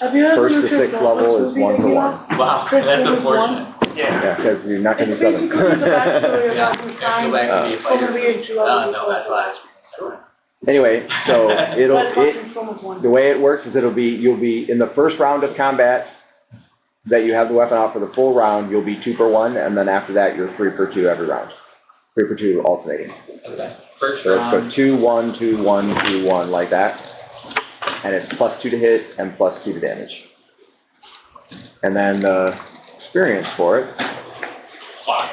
Speaker 5: have you heard
Speaker 1: First
Speaker 5: of
Speaker 1: to
Speaker 5: the
Speaker 1: sixth
Speaker 5: Chris
Speaker 1: level
Speaker 5: Douglas
Speaker 1: is
Speaker 5: movie
Speaker 1: 1
Speaker 5: that
Speaker 1: for
Speaker 5: came
Speaker 1: 1.
Speaker 5: out?
Speaker 4: Wow,
Speaker 5: Chris
Speaker 4: that's
Speaker 5: Douglas one?
Speaker 4: unfortunate.
Speaker 1: Yeah, because you're not gonna
Speaker 5: It's
Speaker 1: be
Speaker 5: basically the
Speaker 1: 7.
Speaker 5: backstory
Speaker 4: Yeah.
Speaker 5: about who's
Speaker 4: If you go back and be a fighter.
Speaker 5: Over the age you are.
Speaker 4: No, that's a lot of experience.
Speaker 1: Anyway, so
Speaker 5: That's
Speaker 1: it,
Speaker 5: from Stromahl's one.
Speaker 1: the way it works is you'll be in the first round of combat that you have the weapon out for the full round, you'll be 2 per 1, and then after that, you're 3 per 2 every round. 3 per 2 alternating.
Speaker 4: Okay. First
Speaker 1: So let's go
Speaker 4: round.
Speaker 1: 2, 1, 2, 1, 2, 1, like that. And it's +2 to hit and +2 to damage. And then the experience for it,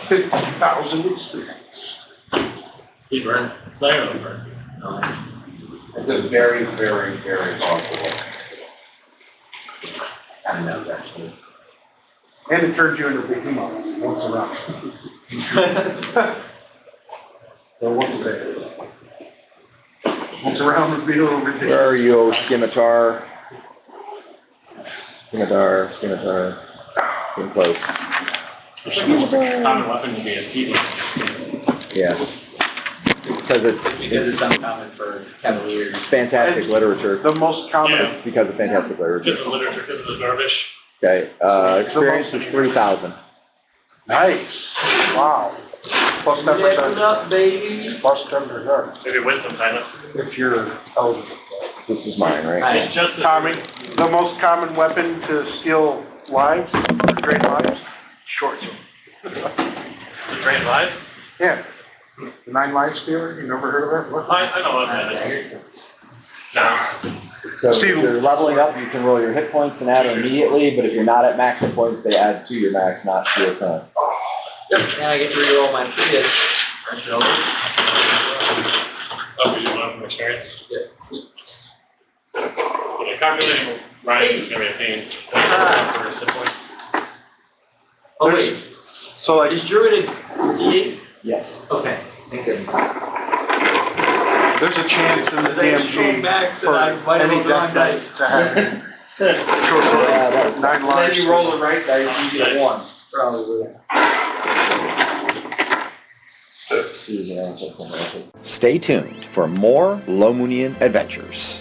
Speaker 2: 50,000 experience.
Speaker 3: He burned. No, he don't burn.
Speaker 8: It's a very, very, very powerful weapon. I know that.
Speaker 2: And it turns you into a behemoth once around. Or once a day. Once around would be a little ridiculous.
Speaker 1: where are you, Scimitar? Scimitar. Getting close.
Speaker 3: Common weapon would be his keyboard.
Speaker 1: Yeah. Because it's
Speaker 4: Because it's uncommon for cavaliers.
Speaker 1: fantastic literature.
Speaker 2: The most common,
Speaker 1: It's because of fantastic literature.
Speaker 3: Because of literature, because of the dervish.
Speaker 1: Okay, experience is 3,000.
Speaker 2: nice, wow. Plus 10%.
Speaker 4: Level up, baby.
Speaker 2: Plus 10%.
Speaker 3: Maybe wisdom title.
Speaker 2: If you're eligible.
Speaker 1: This is mine, right?
Speaker 4: Nice.
Speaker 3: It's just.
Speaker 2: Tommy, the most common weapon to steal lives, or drain lives, short sword.
Speaker 3: To drain lives?
Speaker 2: Yeah. The 9 life stealer, you never heard of that? What?
Speaker 3: I know what that is. No.
Speaker 1: So
Speaker 2: See-
Speaker 1: if you're leveling up, you can roll your hit points and add them immediately, but if you're not at max hit points, they add to your max, not to your current.
Speaker 4: Yep, and I get to reroll my Prius. Fresh over.
Speaker 3: Oh, we just learn from experience?
Speaker 4: Yep.
Speaker 3: Yeah, calculating Ryan is gonna be a pain.
Speaker 4: Ah.
Speaker 3: For his hit points.
Speaker 4: Oh wait,
Speaker 2: So like,
Speaker 4: is Druid a D8?
Speaker 1: Yes.
Speaker 4: Okay, thank goodness.
Speaker 2: there's a chance in the
Speaker 4: Because I scrolled
Speaker 2: DMG
Speaker 4: back, so
Speaker 2: for
Speaker 4: I might have
Speaker 2: any
Speaker 4: rolled the wrong
Speaker 2: death
Speaker 4: dice.
Speaker 2: dice to have short sword,
Speaker 1: Yeah, that's-
Speaker 2: 9
Speaker 8: Then
Speaker 2: lives.
Speaker 8: you roll the right dice, you get 1.
Speaker 4: Probably.
Speaker 6: Stay tuned for more Lomunian adventures.